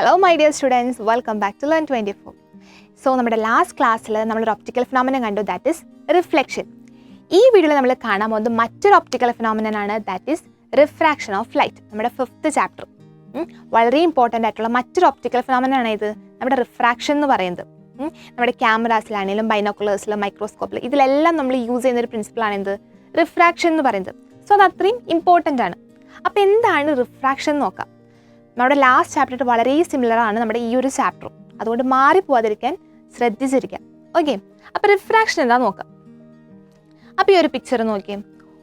Hello my dear students, welcome back to Learn 24. So നമ്മുടെ last ക്ലാസ്സിൽ നമ്മളൊരു optical phenomenon കണ്ടു, ദാറ്റ് ഈസ് റിഫ്ലെക്ഷൻ. ഈ വീഡിയോയിൽ നമ്മൾ കാണാൻ പോകുന്നത് മറ്റൊരു ഒപ്റ്റിക്കൽ ഫിനോമിനൻ ആണ്, that is refraction of light. നമ്മുടെ 5th ചാപ്റ്റർ വളരെ ഇമ്പോർട്ടൻ്റ് ആയിട്ടുള്ള മറ്റൊരു ഒപ്റ്റിക്കൽ ഫിനോമിനൻ ആണ് ഇത്, നമ്മുടെ റിഫ്രാക്ഷൻ എന്ന് പറയുന്നത്. നമ്മുടെ ക്യാമറാസിലാണെങ്കിലും ബൈനോക്കുലേഴ്സിലും മൈക്രോസ്കോപ്പിൽ ഇതിലെല്ലാം നമ്മൾ യൂസ് ചെയ്യുന്ന ഒരു പ്രിൻസിപ്പിളാണ് എന്ത്, റിഫ്രാക്ഷൻ എന്ന് പറയുന്നത്. സോ അത് അത്രയും ഇമ്പോർട്ടൻ്റ് ആണ്. അപ്പോൾ എന്താണ് റിഫ്രാക്ഷൻ എന്ന് നോക്കാം. നമ്മുടെ ലാസ്റ്റ് ചാപ്റ്റർ വളരെ സിമിലർ ആണ് നമ്മുടെ ഈ ഒരു ചാപ്റ്ററും, അതുകൊണ്ട് മാറിപ്പോവാതിരിക്കാൻ ശ്രദ്ധിച്ചിരിക്കാം. ഓക്കെ, അപ്പോൾ റിഫ്രാക്ഷൻ എന്താണെന്ന് നോക്കാം. അപ്പോൾ ഈ ഒരു പിക്ചർ നോക്കിയേ,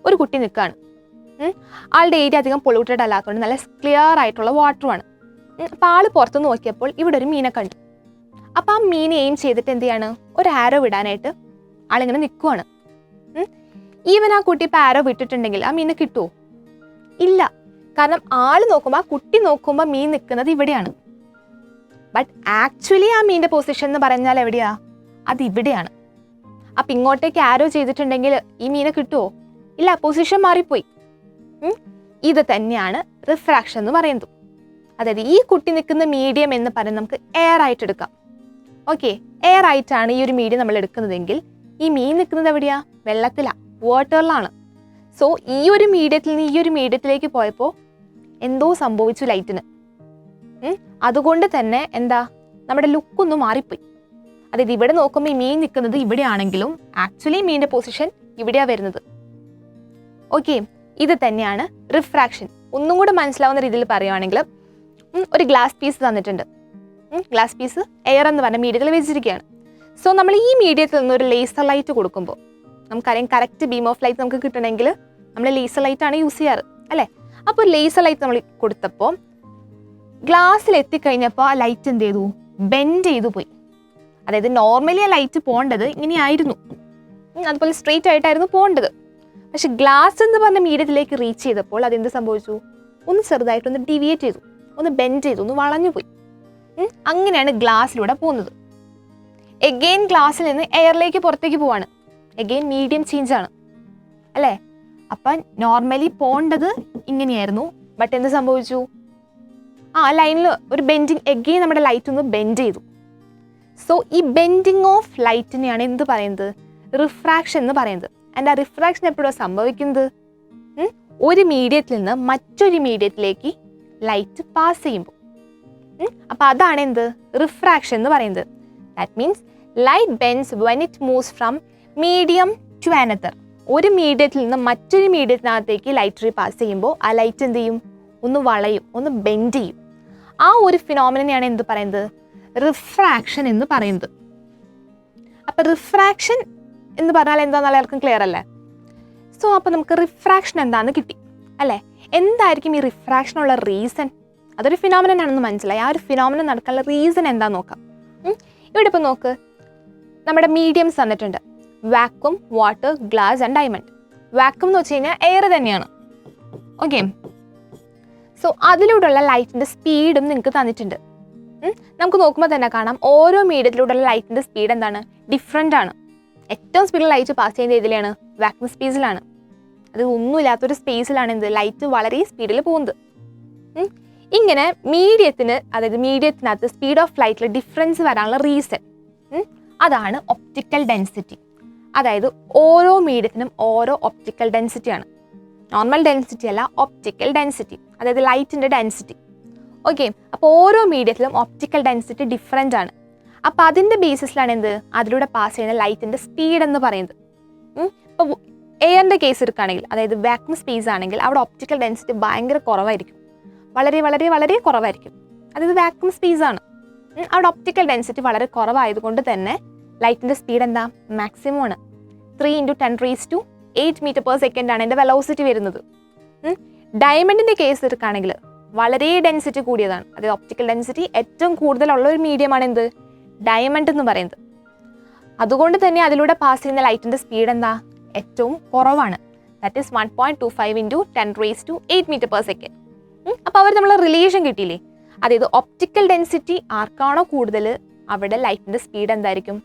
ഒരു കുട്ടി നിൽക്കുകയാണ്. ആളുടെ ഏരിയ അധികം പൊള്യൂട്ടഡ് അല്ലാത്തതുകൊണ്ട് നല്ല ക്ലിയർ ആയിട്ടുള്ള വാട്ടറുമാണ്. അപ്പോൾ ആൾ പുറത്ത് നോക്കിയപ്പോൾ ഇവിടെ ഒരു മീനെ കണ്ടു. അപ്പോൾ ആ മീനെ എയിം ചെയ്തിട്ട് എന്ത് ചെയ്യാണ്, ഒരു ആരോ വിടാനായിട്ട് ആളിങ്ങനെ നിൽക്കുവാണ്. ഈവൻ ആ കുട്ടി ഇപ്പോൾ ആരോ വിട്ടിട്ടുണ്ടെങ്കിൽ ആ മീനെ കിട്ടുമോ? ഇല്ല. കാരണം ആൾ നോക്കുമ്പോൾ, ആ കുട്ടി നോക്കുമ്പോൾ മീൻ നിൽക്കുന്നത് ഇവിടെയാണ്. ബട്ട് ആക്ച്വലി ആ മീനിൻ്റെ പൊസിഷൻ എന്ന് പറഞ്ഞാൽ എവിടെയാ, അത് ഇവിടെയാണ്. അപ്പം ഇങ്ങോട്ടേക്ക് ആരോ ചെയ്തിട്ടുണ്ടെങ്കിൽ ഈ മീനെ കിട്ടുമോ? ഇല്ല, പൊസിഷൻ മാറിപ്പോയി. ഇത് തന്നെയാണ് റിഫ്രാക്ഷൻ എന്ന് പറയുന്നത്. അതായത് ഈ കുട്ടി നിൽക്കുന്ന മീഡിയം എന്ന് പറയുന്നത് നമുക്ക് എയർ ആയിട്ട് എടുക്കാം. ഓക്കെ, എയർ ആയിട്ടാണ് ഈ ഒരു മീഡിയം നമ്മൾ എടുക്കുന്നതെങ്കിൽ ഈ മീൻ നിൽക്കുന്നത് എവിടെയാ, വെള്ളത്തിലാണ്, വാട്ടറിലാണ്. സോ ഈ ഒരു മീഡിയത്തിൽ നിന്ന് ഈ ഒരു മീഡിയത്തിലേക്ക് പോയപ്പോൾ എന്തോ സംഭവിച്ചു ലൈറ്റിന്. അതുകൊണ്ട് തന്നെ എന്താ, നമ്മുടെ ലുക്കൊന്നും മാറിപ്പോയി. അതായത് ഇവിടെ നോക്കുമ്പോൾ ഈ മീൻ നിൽക്കുന്നത് ഇവിടെയാണെങ്കിലും ആക്ച്വലി മീനിൻ്റെ പൊസിഷൻ ഇവിടെയാണ് വരുന്നത്. ഓക്കെ, ഇത് തന്നെയാണ് റിഫ്രാക്ഷൻ. ഒന്നും കൂടെ മനസ്സിലാവുന്ന രീതിയിൽ പറയുവാണെങ്കിൽ, ഒരു ഗ്ലാസ് പീസ് തന്നിട്ടുണ്ട്. ഗ്ലാസ് പീസ് എയർ എന്ന് പറഞ്ഞ മീഡിയത്തിൽ വെച്ചിരിക്കുകയാണ്. സോ നമ്മൾ ഈ മീഡിയത്തിൽ നിന്ന് ഒരു ലേസർ ലൈറ്റ് കൊടുക്കുമ്പോൾ നമുക്കറിയാം കറക്റ്റ് ബീം ഓഫ് ലൈറ്റ് നമുക്ക് കിട്ടണമെങ്കിൽ നമ്മൾ ലേസർ ലൈറ്റാണ് യൂസ് ചെയ്യാറ് അല്ലേ. അപ്പോൾ ലേസർ ലൈറ്റ് നമ്മൾ കൊടുത്തപ്പോൾ ഗ്ലാസ്സിൽ എത്തിക്കഴിഞ്ഞപ്പോൾ ആ ലൈറ്റ് എന്ത് ചെയ്തു, ബെൻഡ് ചെയ്തു പോയി. അതായത് നോർമലി ആ ലൈറ്റ് പോകേണ്ടത് ഇങ്ങനെയായിരുന്നു, അതുപോലെ സ്ട്രെയിറ്റ് ആയിട്ടായിരുന്നു പോകേണ്ടത്. പക്ഷെ ഗ്ലാസ് എന്ന് പറഞ്ഞ മീഡിയത്തിലേക്ക് റീച്ച് ചെയ്തപ്പോൾ അതെന്ത് സംഭവിച്ചു, ഒന്ന് ചെറുതായിട്ടൊന്ന് ഡിവിയേറ്റ് ചെയ്തു, ഒന്ന് ബെൻഡ് ചെയ്തു, ഒന്ന് വളഞ്ഞു പോയി. അങ്ങനെയാണ് ഗ്ലാസ്സിലൂടെ പോകുന്നത്. എഗെയിൻ ഗ്ലാസ്സിൽ നിന്ന് എയറിലേക്ക് പുറത്തേക്ക് പോവാണ്. എഗെയിൻ മീഡിയം ചേഞ്ച് ആണ് അല്ലേ. അപ്പം നോർമലി പോകേണ്ടത് ഇങ്ങനെയായിരുന്നു, ബട്ട് എന്ത് സംഭവിച്ചു, ആ ലൈനിൽ ഒരു ബെൻഡിങ്, എഗെയിൻ നമ്മുടെ ലൈറ്റ് ഒന്ന് ബെൻഡ് ചെയ്തു. സോ ഈ ബെൻഡിങ് ഓഫ് ലൈറ്റിനെയാണ് എന്ത് പറയുന്നത്, റിഫ്രാക്ഷൻ എന്ന് പറയുന്നത്. ആൻഡ് ആ റിഫ്രാക്ഷൻ എപ്പോഴാണ് സംഭവിക്കുന്നത്, ഒരു മീഡിയത്തിൽ നിന്ന് മറ്റൊരു മീഡിയത്തിലേക്ക് ലൈറ്റ് പാസ് ചെയ്യുമ്പോൾ. അപ്പം അതാണ് എന്ത്, റിഫ്രാക്ഷൻ എന്ന് പറയുന്നത്. That means light bends when it moves from medium to another. ഒരു മീഡിയത്തിൽ നിന്ന് മറ്റൊരു മീഡിയത്തിനകത്തേക്ക് ലൈറ്റ് റേ പാസ് ചെയ്യുമ്പോൾ ആ ലൈറ്റ് എന്ത് ചെയ്യും, ഒന്ന് വളയും, ഒന്ന് ബെൻഡ് ചെയ്യും. ആ ഒരു ഫിനോമിനനെയാണ് എന്ത് പറയുന്നത്, റിഫ്രാക്ഷൻ എന്ന് പറയുന്നത്. അപ്പം റിഫ്രാക്ഷൻ എന്ന് പറഞ്ഞാൽ എന്താണെന്ന് എല്ലാവർക്കും ക്ലിയർ അല്ലേ. സോ അപ്പോൾ നമുക്ക് റിഫ്രാക്ഷൻ എന്താണെന്ന് കിട്ടി അല്ലേ. എന്തായിരിക്കും ഈ റിഫ്രാക്ഷനുള്ള റീസൺ? അതൊരു ഫിനോമിനൻ ആണെന്ന് മനസ്സിലായി. ആ ഒരു ഫിനോമിനൻ നടക്കാനുള്ള റീസൺ എന്താണെന്ന് നോക്കാം. ഇവിടെ ഇപ്പോൾ നോക്ക്, നമ്മുടെ മീഡിയംസ് തന്നിട്ടുണ്ട്, vacuum, water, glass and diamond. Vacuum എന്ന് വെച്ച് കഴിഞ്ഞാൽ എയർ തന്നെയാണ്. ഓക്കെ, സോ അതിലൂടെയുള്ള ലൈറ്റിൻ്റെ സ്പീഡും നിങ്ങൾക്ക് തന്നിട്ടുണ്ട്. നമുക്ക് നോക്കുമ്പോൾ തന്നെ കാണാം ഓരോ മീഡിയത്തിലൂടെയുള്ള ലൈറ്റിൻ്റെ സ്പീഡ് എന്താണ്, ഡിഫറെൻ്റ് ആണ്. ഏറ്റവും സ്പീഡിൽ ലൈറ്റ് പാസ് ചെയ്യുന്നത് ഇതിലാണ്, വാക്വം സ്പേസിലാണ്. അത് ഒന്നുമില്ലാത്തൊരു സ്പേസിലാണ് എന്ത്, ലൈറ്റ് വളരെ സ്പീഡിൽ പോകുന്നത്. ഇങ്ങനെ മീഡിയത്തിന്, അതായത് മീഡിയത്തിനകത്ത് സ്പീഡ് ഓഫ് ലൈറ്റിൽ ഡിഫറൻസ് വരാനുള്ള റീസൺ അതാണ് ഒപ്റ്റിക്കൽ ഡെൻസിറ്റി. അതായത് ഓരോ മീഡിയത്തിനും ഓരോ ഒപ്റ്റിക്കൽ ഡെൻസിറ്റിയാണ്. നോർമൽ ഡെൻസിറ്റി അല്ല, ഒപ്റ്റിക്കൽ ഡെൻസിറ്റി, അതായത് ലൈറ്റിൻ്റെ ഡെൻസിറ്റി. ഓക്കെ, അപ്പോൾ ഓരോ മീഡിയത്തിലും ഒപ്റ്റിക്കൽ ഡെൻസിറ്റി ഡിഫറെൻ്റ് ആണ്. അപ്പോൾ അതിൻ്റെ ബേസിസിലാണ് എന്ത്, അതിലൂടെ പാസ് ചെയ്യുന്ന ലൈറ്റിൻ്റെ സ്പീഡ് എന്ന് പറയുന്നത്. ഇപ്പോൾ എയറിൻ്റെ കേസ് എടുക്കുകയാണെങ്കിൽ, അതായത് വാക്വം സ്പേസ് ആണെങ്കിൽ അവിടെ ഒപ്റ്റിക്കൽ ഡെൻസിറ്റി ഭയങ്കര കുറവായിരിക്കും, വളരെ വളരെ വളരെ കുറവായിരിക്കും. അതായത് വാക്വം സ്പേസ് ആണ്, അവിടെ ഒപ്റ്റിക്കൽ ഡെൻസിറ്റി വളരെ കുറവായതുകൊണ്ട് തന്നെ ലൈറ്റിൻ്റെ സ്പീഡ് എന്താ, മാക്സിമം ആണ്. 3 × 10⁸ മീറ്റർ/സെക്കൻഡ് ആണ് എൻ്റെ വെലോസിറ്റി വരുന്നത്. ഡയമണ്ടിൻ്റെ കേസ് എടുക്കുകയാണെങ്കിൽ വളരെ ഡെൻസിറ്റി കൂടിയതാണ്. അതായത് ഒപ്റ്റിക്കൽ ഡെൻസിറ്റി ഏറ്റവും കൂടുതലുള്ള ഒരു മീഡിയമാണ് എന്ത്, ഡയമണ്ട് എന്ന് പറയുന്നത്. അതുകൊണ്ട് തന്നെ അതിലൂടെ പാസ് ചെയ്യുന്ന ലൈറ്റിൻ്റെ സ്പീഡ് എന്താ, ഏറ്റവും കുറവാണ്. That is 1.25 × 10⁸ metre second. അപ്പോൾ അവർ നമ്മൾ റിലേഷൻ കിട്ടിയില്ലേ. അതായത് ഒപ്റ്റിക്കൽ ഡെൻസിറ്റി ആർക്കാണോ കൂടുതൽ അവിടെ ലൈറ്റിൻ്റെ സ്പീഡ് എന്തായിരിക്കും,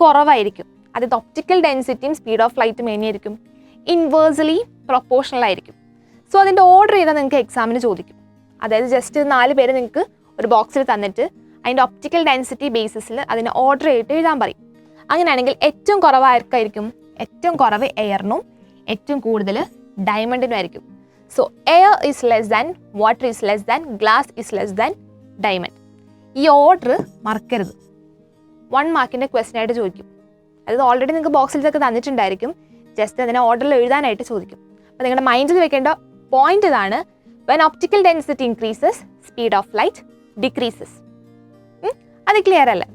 കുറവായിരിക്കും. അതായത് ഒപ്റ്റിക്കൽ ഡെൻസിറ്റിയും സ്പീഡ് ഓഫ് ലൈറ്റും എങ്ങനെയായിരിക്കും, ഇൻവേഴ്സ്ലി പ്രൊപ്പോർഷണൽ ആയിരിക്കും. സോ അതിൻ്റെ ഓർഡർ ചെയ്താൽ നിങ്ങൾക്ക് എക്സാമിന് ചോദിക്കും. അതായത് ജസ്റ്റ് 4 പേര് നിങ്ങൾക്ക് ഒരു ബോക്സിൽ തന്നിട്ട് അതിൻ്റെ ഒപ്റ്റിക്കൽ ഡെൻസിറ്റി ബേസിസിൽ അതിനെ ഓർഡർ ചെയ്തിട്ട് എഴുതാൻ പറയും. അങ്ങനെയാണെങ്കിൽ ഏറ്റവും കുറവായിരിക്കും, ഏറ്റവും കുറവ് എയറിനും ഏറ്റവും കൂടുതൽ ഡയമണ്ടിനും ആയിരിക്കും. So air is less than, water is less than, glass is less than diamond. ഈ ഓർഡർ മറക്കരുത്. 1 മാർക്കിൻ്റെ ക്വസ്റ്റ്യൻ ആയിട്ട് ചോദിക്കും. അതായത് ഓൾറെഡി നിങ്ങൾക്ക് ബോക്സിൽ ഇതൊക്കെ തന്നിട്ടുണ്ടായിരിക്കും, ജസ്റ്റ് അതിനെ ഓർഡറിൽ എഴുതാനായിട്ട് ചോദിക്കും. അപ്പോൾ നിങ്ങളുടെ മൈൻഡിൽ വെക്കേണ്ട പോയിന്റ് ഇതാണ്, when optical density increases speed of light decreases. അത് ക്ലിയർ അല്ലേ?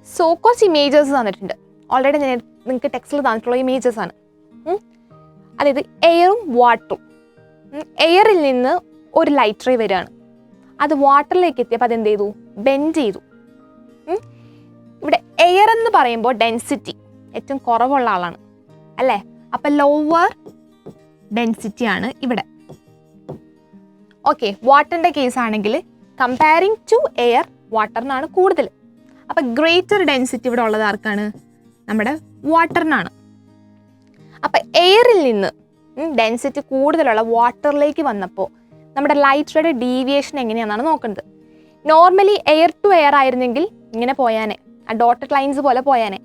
സോ കുറച്ച് ഇമേജസ് തന്നിട്ടുണ്ട്. ഓൾറെഡി നിങ്ങൾക്ക് ടെക്സ്റ്റിൽ തന്നിട്ടുള്ള ഇമേജസ് ആണ്. അതായത് എയറും വാട്ടറും, എയറിൽ നിന്ന് ഒരു ലൈറ്റ് റേ വരികയാണ്, അത് വാട്ടറിലേക്ക് എത്തിയപ്പോൾ അതെന്ത് ചെയ്തു? ബെൻഡ് ചെയ്തു. ഇവിടെ എയർ എന്ന് പറയുമ്പോൾ ഡെൻസിറ്റി ഏറ്റവും കുറവുള്ള ആളാണ് അല്ലേ? അപ്പം ലോവർ ഡെൻസിറ്റി ആണ് ഇവിടെ. ഓക്കെ, വാട്ടറിൻ്റെ കേസ് ആണെങ്കിൽ കമ്പയറിങ് ടു എയർ വാട്ടറിനാണ് കൂടുതൽ. അപ്പം ഗ്രേറ്റർ ഡെൻസിറ്റി ഇവിടെ ഉള്ളത് ആർക്കാണ്? നമ്മുടെ വാട്ടറിനാണ്. അപ്പം എയറിൽ നിന്ന് ഡെൻസിറ്റി കൂടുതലുള്ള വാട്ടറിലേക്ക് വന്നപ്പോൾ നമ്മുടെ ലൈറ്റ് റേയുടെ ഡീവിയേഷൻ എങ്ങനെയാണെന്നാണ് നോക്കുന്നത്. നോർമലി എയർ ടു എയർ ആയിരുന്നെങ്കിൽ ഇങ്ങനെ പോയാനെ, ആ ഡോട്ടഡ് ലൈൻസ് പോലെ പോയാനെ.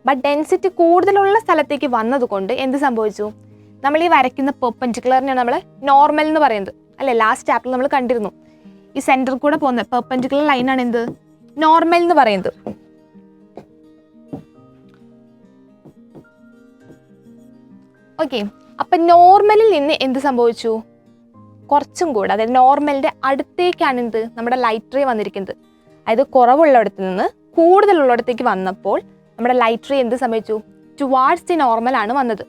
ബട്ട് ഡെൻസിറ്റി കൂടുതലുള്ള സ്ഥലത്തേക്ക് വന്നതുകൊണ്ട് എന്ത് സംഭവിച്ചു? നമ്മൾ ഈ വരയ്ക്കുന്ന പെർപെൻഡിക്കുലറിനെയാണ് നമ്മൾ നോർമൽ എന്ന് പറയുന്നത് അല്ലേ? ലാസ്റ്റ് ചാപ്റ്ററിൽ നമ്മൾ കണ്ടിരുന്നു. ഈ സെൻറ്ററിൽ കൂടെ പോകുന്ന പെർപെൻഡിക്കുലർ ലൈനാണ് എന്ത്? നോർമൽ എന്ന് പറയുന്നത്. ഓക്കെ, അപ്പം നോർമലിൽ നിന്ന് എന്ത് സംഭവിച്ചു? കുറച്ചും കൂടെ, അതായത് നോർമലിൻ്റെ അടുത്തേക്കാണ് എന്ത്? നമ്മുടെ ലൈറ്റ് റേ വന്നിരിക്കുന്നത്. അതായത് കുറവുള്ളിടത്ത് നിന്ന് കൂടുതലുള്ളിടത്തേക്ക് വന്നപ്പോൾ നമ്മുടെ ലൈറ്റ് റേ എന്ത് സംഭവിച്ചു? ടുവാർഡ്സ് ദി നോർമലാണ് വന്നത്.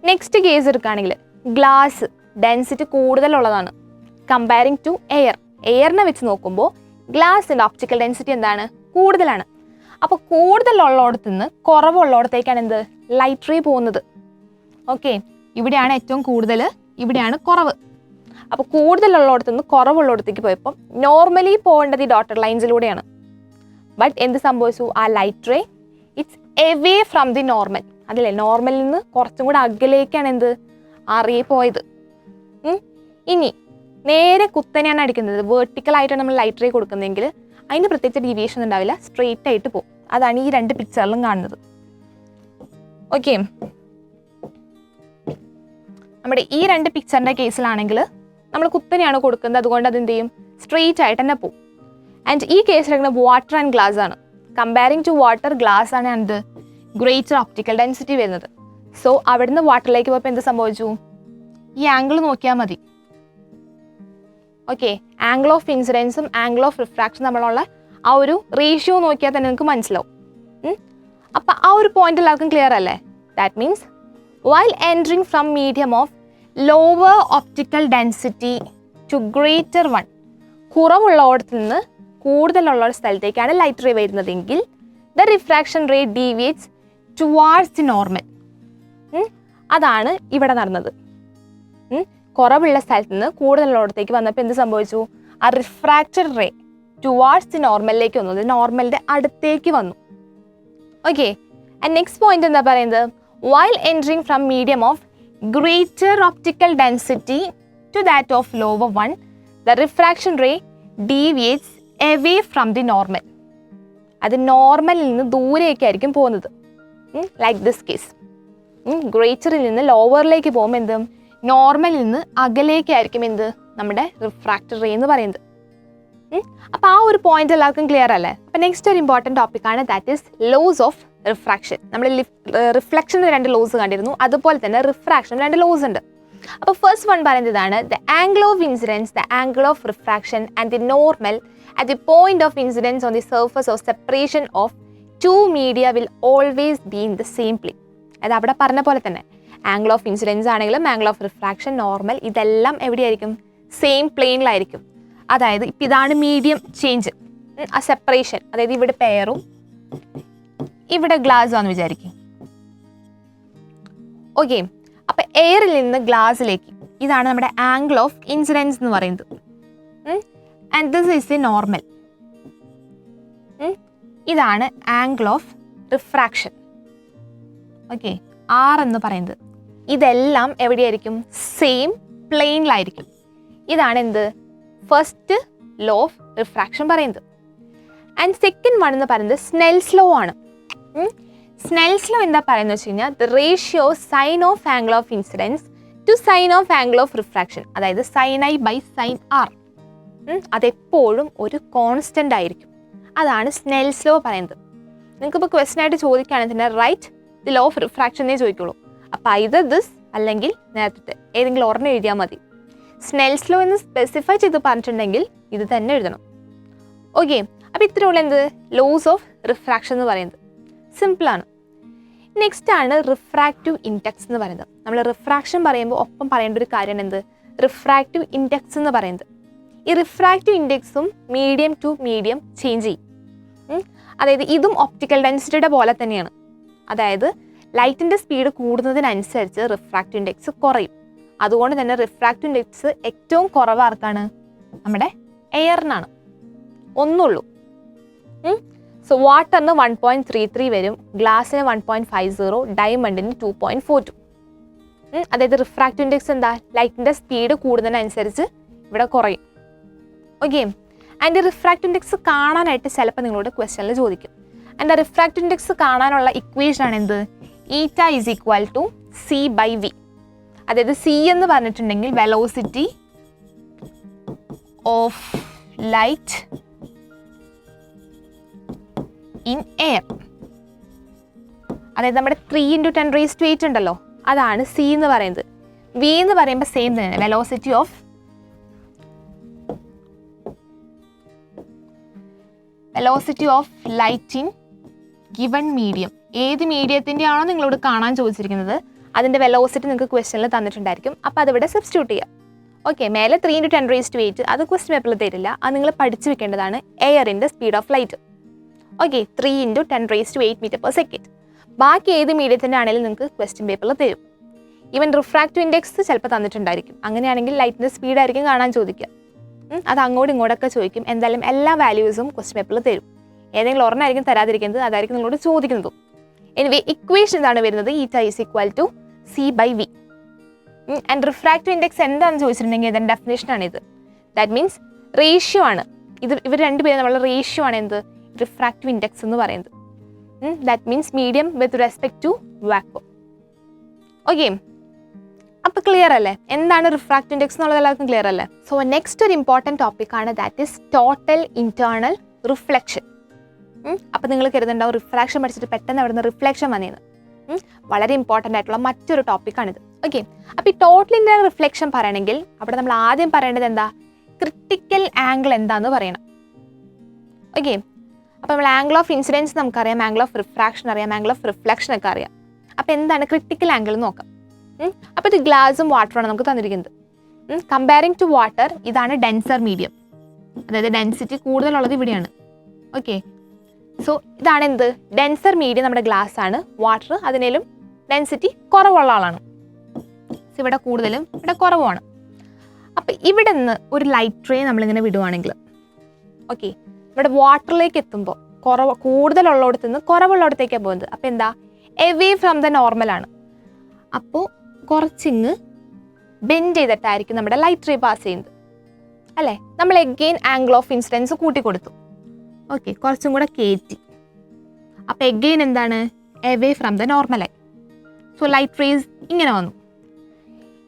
നെക്സ്റ്റ് കേസ് എടുക്കുകയാണെങ്കിൽ ഗ്ലാസ് ഡെൻസിറ്റി കൂടുതലുള്ളതാണ് കമ്പയറിങ് ടു എയർ. എയറിനെ വെച്ച് നോക്കുമ്പോൾ ഗ്ലാസിൻ്റെ ഒപ്റ്റിക്കൽ ഡെൻസിറ്റി എന്താണ്? കൂടുതലാണ്. അപ്പോൾ കൂടുതലുള്ളിടത്ത് നിന്ന് കുറവുള്ളിടത്തേക്കാണ് എന്ത്? ലൈറ്റ് റേ പോകുന്നത്. ഓക്കെ, ഇവിടെയാണ് ഏറ്റവും കൂടുതൽ, ഇവിടെയാണ് കുറവ്. അപ്പോൾ കൂടുതലുള്ളിടത്ത് നിന്ന് കുറവുള്ളിടത്തേക്ക് പോയപ്പോൾ നോർമലി പോകേണ്ടത് ഈ ഡോട്ടഡ് ലൈൻസിലൂടെയാണ്. ബട്ട് എന്ത് സംഭവിച്ചു? ആ light ray it's away from the normal. അതല്ലേ, നോർമലിൽ നിന്ന് കുറച്ചും കൂടെ അകലേക്കാണ് എന്ത്? ആ റേ പോയത്. ഇനി നേരെ കുത്തനെയാണ് അടിക്കുന്നത്, വേർട്ടിക്കലായിട്ടാണ് നമ്മൾ ലൈറ്റ് റേ കൊടുക്കുന്നതെങ്കിൽ അതിന് പ്രത്യേകിച്ച് ഡീവിയേഷൻ ഉണ്ടാവില്ല, സ്ട്രെയിറ്റ് ആയിട്ട് പോകും. അതാണ് ഈ 2 പിക്ചറിലും കാണുന്നത്. ഓക്കെ, നമ്മുടെ ഈ 2 പിക്ചറിൻ്റെ കേസിലാണെങ്കിൽ നമ്മൾ കുത്തനെയാണ് കൊടുക്കുന്നത്, അതുകൊണ്ട് അത് എന്ത് ചെയ്യും? സ്ട്രെയിറ്റ് ആയിട്ട് തന്നെ പോകും. ആൻഡ് ഈ കേസിലെടുക്കുന്ന വാട്ടർ ആൻഡ് ഗ്ലാസ് ആണ്. കമ്പയറിങ് ടു വാട്ടർ, ഗ്ലാസ് ആണ് എന്ത്? ഗ്രേറ്റർ ഒപ്റ്റിക്കൽ ഡെൻസിറ്റി വരുന്നത്. സോ അവിടുന്ന് വാട്ടറിലേക്ക് പോയപ്പോൾ എന്ത് സംഭവിച്ചു? ഈ ആംഗിൾ നോക്കിയാൽ മതി. ഓക്കെ, ആംഗിൾ ഓഫ് ഇൻസിഡൻസും ആംഗിൾ ഓഫ് റിഫ്രാക്ഷൻ തമ്മിലുള്ള ആ ഒരു റേഷ്യോ നോക്കിയാൽ തന്നെ നിങ്ങൾക്ക് മനസ്സിലാവും. അപ്പം ആ ഒരു പോയിന്റ് എല്ലാവർക്കും ക്ലിയർ അല്ലേ? That means while entering from medium of lower optical density to greater one, കുറവുള്ളയിടത്ത് നിന്ന് കൂടുതലുള്ള സ്ഥലത്തേക്കാണ് ലൈറ്റ് റേ വരുന്നതെങ്കിൽ the refraction rate deviates towards the normal. അതാണ് ഇവിടെ നടന്നത്. കുറവുള്ള സ്ഥലത്ത് നിന്ന് കൂടുതലുള്ളിടത്തേക്ക് വന്നപ്പോൾ എന്ത് സംഭവിച്ചു? ആ റിഫ്രാക്റ്റഡ് റേ ടുവാർഡ്സ് ദി നോർമലിലേക്ക് വന്നു, അത് നോർമലിൻ്റെ അടുത്തേക്ക് വന്നു. ഓക്കെ, ആൻഡ് നെക്സ്റ്റ് പോയിന്റ് എന്താ പറയുന്നത്? while entering from medium of greater optical density to that of lower one, the refraction ray deviates away from the normal. അത് നോർമലിൽ നിന്ന് ദൂരേക്കായിരിക്കും പോകുന്നത്. ലൈക്ക് ദിസ് കേസ്, ഗ്രേറ്ററിൽ നിന്ന് ലോവറിലേക്ക് പോകുമ്പോൾ എന്ത്? നോർമലിൽ നിന്ന് അകലേക്കായിരിക്കും എന്ത്? നമ്മുടെ റിഫ്രാക്റ്റഡ് റേ എന്ന് പറയുന്നത്. അപ്പോൾ ആ ഒരു പോയിന്റ് എല്ലാവർക്കും ക്ലിയർ അല്ലേ? അപ്പോൾ നെക്സ്റ്റ് ഒരു ഇമ്പോർട്ടൻറ്റ് ടോപ്പിക്കാണ്, that is laws of refraction. നമ്മൾ റിഫ്ലക്ഷന് 2 ലോസ് കണ്ടിരുന്നു, അതുപോലെ തന്നെ റിഫ്രാക്ഷന് 2 ലോസ് ഉണ്ട്. അപ്പോൾ ഫസ്റ്റ് വൺ പറയുന്നതാണ് the angle of incidence, the angle of refraction and the normal at the point of incidence on the surface of separation of 2 media will always be in the same plane. അത് അവിടെ പറഞ്ഞ പോലെ തന്നെ angle of incidence ആണെങ്കിലും angle of refraction, normal, ഇതെല്ലാം എവിടെയായിരിക്കും? Same പ്ലെയിനിലായിരിക്കും. അതായത് ഇപ്പം ഇതാണ് മീഡിയം ചേഞ്ച്, ആ സെപ്പറേഷൻ. അതായത് ഇവിടെ പെയറും ഇവിടെ ഗ്ലാസ് ആണെന്ന് വിചാരിക്കും. ഓക്കെ, അപ്പം എയറിൽ നിന്ന് ഗ്ലാസ്സിലേക്ക്, ഇതാണ് നമ്മുടെ ആംഗിൾ ഓഫ് ഇൻസിഡൻസ് എന്ന് പറയുന്നത്. And this is the normal. ഇതാണ് angle of refraction. Okay, R എന്ന് പറയുന്നത്. ഇതെല്ലാം എവിടെയായിരിക്കും? സെയിം പ്ലെയിനിലായിരിക്കും. ഇതാണ് എന്ത്? ഫസ്റ്റ് ലോ ഓഫ് റിഫ്രാക്ഷൻ പറയുന്നത്. ആൻഡ് സെക്കൻഡ് വൺ എന്ന് പറയുന്നത് സ്നെൽസ് ലോ ആണ്. സ്നെൽസ് ലോ എന്താ പറയുന്നത് വെച്ച് കഴിഞ്ഞാൽ the ratio sine of angle of incidence to sine of angle of refraction, അതായത് sine I by sine R, അതെപ്പോഴും ഒരു കോൺസ്റ്റൻ്റ് ആയിരിക്കും. അതാണ് സ്നെൽസ് ലോ പറയുന്നത്. നിങ്ങൾക്കിപ്പോൾ ക്വസ്റ്റൻ ആയിട്ട് ചോദിക്കുകയാണെങ്കിൽ തന്നെ write the law of refraction എന്നേ ചോദിക്കുള്ളൂ. അപ്പോൾ ഐദർ ദിസ് അല്ലെങ്കിൽ നേരത്തെ ഏതെങ്കിലും ഒരെണ്ണം എഴുതിയാൽ മതി. സ്നെൽസ് ലോ എന്ന് സ്പെസിഫൈ ചെയ്ത് പറഞ്ഞിട്ടുണ്ടെങ്കിൽ ഇത് തന്നെ എഴുതണം. ഓക്കെ, അപ്പോൾ ഇത്രയുള്ള എന്ത് ലോസ് ഓഫ് റിഫ്രാക്ഷൻ എന്ന് പറയുന്നത് സിമ്പിളാണ്. നെക്സ്റ്റ് ആണ് റിഫ്രാക്റ്റീവ് ഇൻഡെക്സ് എന്ന് പറയുന്നത്. നമ്മൾ റിഫ്രാക്ഷൻ പറയുമ്പോൾ ഒപ്പം പറയേണ്ട ഒരു കാര്യമാണ് എന്ത് റിഫ്രാക്റ്റീവ് ഇൻഡെക്സ് എന്ന് പറയുന്നത്. ഈ റിഫ്രാക്റ്റീവ് ഇൻഡെക്സും മീഡിയം ടു മീഡിയം ചേഞ്ച് ചെയ്യും. അതായത് ഇതും ഒപ്റ്റിക്കൽ ഡെൻസിറ്റിയുടെ പോലെ തന്നെയാണ്. അതായത് ലൈറ്റിൻ്റെ സ്പീഡ് കൂടുന്നതിനനുസരിച്ച് റിഫ്രാക്റ്റീവ് ഇൻഡെക്സ് കുറയും. അതുകൊണ്ട് തന്നെ റിഫ്രാക്റ്റീവ് ഇൻഡെക്സ് ഏറ്റവും കുറവ് ആർക്കാണ്? നമ്മുടെ എയറിനാണ്. ഒന്നുള്ളൂ. സോ വാട്ടറിന് 1.33 വരും, ഗ്ലാസ്സിന് 1.50, ഡയമണ്ടിന് 2.42. അതായത് റിഫ്രാക്റ്റീവ് ഇൻഡെക്സ് എന്താ? ലൈറ്റിൻ്റെ സ്പീഡ് കൂടുന്നതിനനുസരിച്ച് ഇവിടെ കുറയും. ഓക്കെ, ആൻഡ് റിഫ്രാക്റ്റീവ് ഇൻഡെക്സ് കാണാനായിട്ട് ചിലപ്പോൾ നിങ്ങളോട് ക്വസ്റ്റനിൽ ചോദിക്കും. ആൻഡ് റിഫ്രാക്റ്റീവ് ഇൻഡെക്സ് കാണാനുള്ള ഇക്വേഷൻ ആണ് എന്ത്? Eta is equal to C by V. അതായത് സി എന്ന് പറഞ്ഞിട്ടുണ്ടെങ്കിൽ velocity of light in air. അതായത് നമ്മുടെ 3 × 10⁸ ഉണ്ടല്ലോ, അതാണ് സി എന്ന് പറയുന്നത്. വി എന്ന് പറയുമ്പോൾ സെയിം തന്നെ, velocity of light in given medium. ഏത് മീഡിയത്തിൻ്റെ ആണോ നിങ്ങളോട് കാണാൻ ചോദിച്ചിരിക്കുന്നത് അതിൻ്റെ വെലോസിറ്റി നിങ്ങൾക്ക് ക്വസ്റ്റനിൽ തന്നിട്ടുണ്ടായിരിക്കും. അപ്പോൾ അതിവിടെ സബ്സ്റ്റിറ്റ്യൂട്ട് ചെയ്യാം. ഓക്കെ, മേലെ 3 × 10⁸, അത് ക്വസ്റ്റ്യൻ പേപ്പറിൽ തരില്ല, അത് നിങ്ങൾ പഠിച്ചു വെക്കേണ്ടതാണ്. എയറിൻ്റെ speed of light. Okay, 3 × 10⁸ metre second. ബാക്കി ഏത് മീഡിയത്തിൻ്റെ ആണെങ്കിലും നിങ്ങൾക്ക് ക്വസ്റ്റ്യൻ പേപ്പറിൽ തരും. ഈവൻ റിഫ്രാക്റ്റീവ് ഇൻഡെക്സ് ചിലപ്പോൾ തന്നിട്ടുണ്ടായിരിക്കും. അങ്ങനെയാണെങ്കിൽ ലൈറ്റിൻ്റെ സ്പീഡായിരിക്കും കാണാൻ ചോദിക്കുക. അത് അങ്ങോട്ടും ഇങ്ങോട്ടൊക്കെ ചോദിക്കും. എന്തായാലും എല്ലാ വാല്യൂസും ക്വസ്റ്റ്യൻ പേപ്പറിൽ തരും. ഏതെങ്കിലും ഒരെണ്ണമായിരിക്കും തരാതിരിക്കുന്നത്, അതായിരിക്കും നിങ്ങളോട് ചോദിക്കുന്നതും. എനിവേ ഇക്വേഷൻ ഇതാണ് വരുന്നത്, eta is equal to C by V. And refractive index എന്താണെന്ന് ചോദിച്ചിട്ടുണ്ടെങ്കിൽ ഇതിൻ്റെ ഡെഫിനേഷനാണ് ഇത്. ദാറ്റ് മീൻസ് റേഷ്യോ ആണ് ഇത്. ഇവർ രണ്ടുപേരും നമ്മളുടെ റേഷ്യോ ആണ് എന്ത് റിഫ്രാക്റ്റീവ് ഇൻഡെക്സ് എന്ന് പറയുന്നത്. That means medium with respect to vacuum. Okay, അപ്പോൾ ക്ലിയർ അല്ലേ എന്താണ് റിഫ്രാക്റ്റീവ് ഇൻഡെക്സ് എന്നുള്ളത്? എല്ലാവർക്കും ക്ലിയർ അല്ലേ? സോ നെക്സ്റ്റ് ഒരു ഇമ്പോർട്ടൻറ്റ് ടോപ്പിക്കാണ്, that is total internal reflection. അപ്പോൾ നിങ്ങൾ കരുതുന്നുണ്ടാവും റിഫ്രാക്ഷൻ പഠിച്ചിട്ട് പെട്ടെന്ന് അവിടെ നിന്ന് റിഫ്ലക്ഷൻ വന്നേന്ന്. വളരെ ഇമ്പോർട്ടൻ്റ് ആയിട്ടുള്ള മറ്റൊരു ടോപ്പിക്കാണിത്. ഓക്കെ, അപ്പോൾ ഈ ടോട്ടൽ ഇൻറ്റേർണൽ റിഫ്ലക്ഷൻ പറയണമെങ്കിൽ അവിടെ നമ്മൾ ആദ്യം പറയേണ്ടത് എന്താ? ക്രിട്ടിക്കൽ ആംഗിൾ എന്താന്ന് പറയണം. ഓക്കെ, അപ്പോൾ നമ്മൾ ആംഗിൾ ഓഫ് ഇൻസിഡൻസ് നമുക്കറിയാം, ആംഗിൾ ഓഫ് റിഫ്രാക്ഷൻ അറിയാം, ആംഗിൾ ഓഫ് റിഫ്ലക്ഷൻ ഒക്കെ അറിയാം. അപ്പോൾ എന്താണ് ക്രിട്ടിക്കൽ ആംഗിൾ എന്ന് നോക്കാം. അപ്പോൾ ഇത് ഗ്ലാസും വാട്ടറാണ് നമുക്ക് തന്നിരിക്കുന്നത്. കമ്പയറിംഗ് ടു വാട്ടർ ഇതാണ് ഡെൻസർ മീഡിയം, അതായത് ഡെൻസിറ്റി കൂടുതലുള്ളത് ഇവിടെയാണ്. ഓക്കെ, സോ ഇതാണ് എന്ത് ഡെൻസർ മീഡിയം നമ്മുടെ ഗ്ലാസ് ആണ്. വാട്ടർ അതിനേലും ഡെൻസിറ്റി കുറവുള്ള ആളാണ്. സോ ഇവിടെ കൂടുതലും ഇവിടെ കുറവുമാണ്. അപ്പോൾ ഇവിടെ നിന്ന് ഒരു ലൈറ്റ് റേ നമ്മളിങ്ങനെ വിടുവാണെങ്കിൽ ഓക്കെ, ഇവിടെ വാട്ടറിലേക്ക് എത്തുമ്പോൾ കൂടുതലുള്ളിടത്ത് നിന്ന് കുറവുള്ളിടത്തേക്കാണ് പോകുന്നത്. അപ്പോൾ എന്താ എവേ ഫ്രം ദ നോർമലാണ്. അപ്പോൾ കുറച്ചിങ്ങ് ബെൻഡ് ചെയ്തിട്ടായിരിക്കും നമ്മുടെ ലൈറ്റ് റേ പാസ് ചെയ്യുന്നത് അല്ലേ? നമ്മൾ എഗെയിൻ ആംഗിൾ ഓഫ് ഇൻസിഡൻസ് കൂട്ടിക്കൊടുത്തു. ഓക്കെ, കുറച്ചും കൂടെ കയറ്റി. അപ്പോൾ എഗെയിൻ എന്താണ് എവേ ഫ്രം ദ നോർമലായി. സോ ലൈറ്റ് റേസ് ഇങ്ങനെ വന്നു.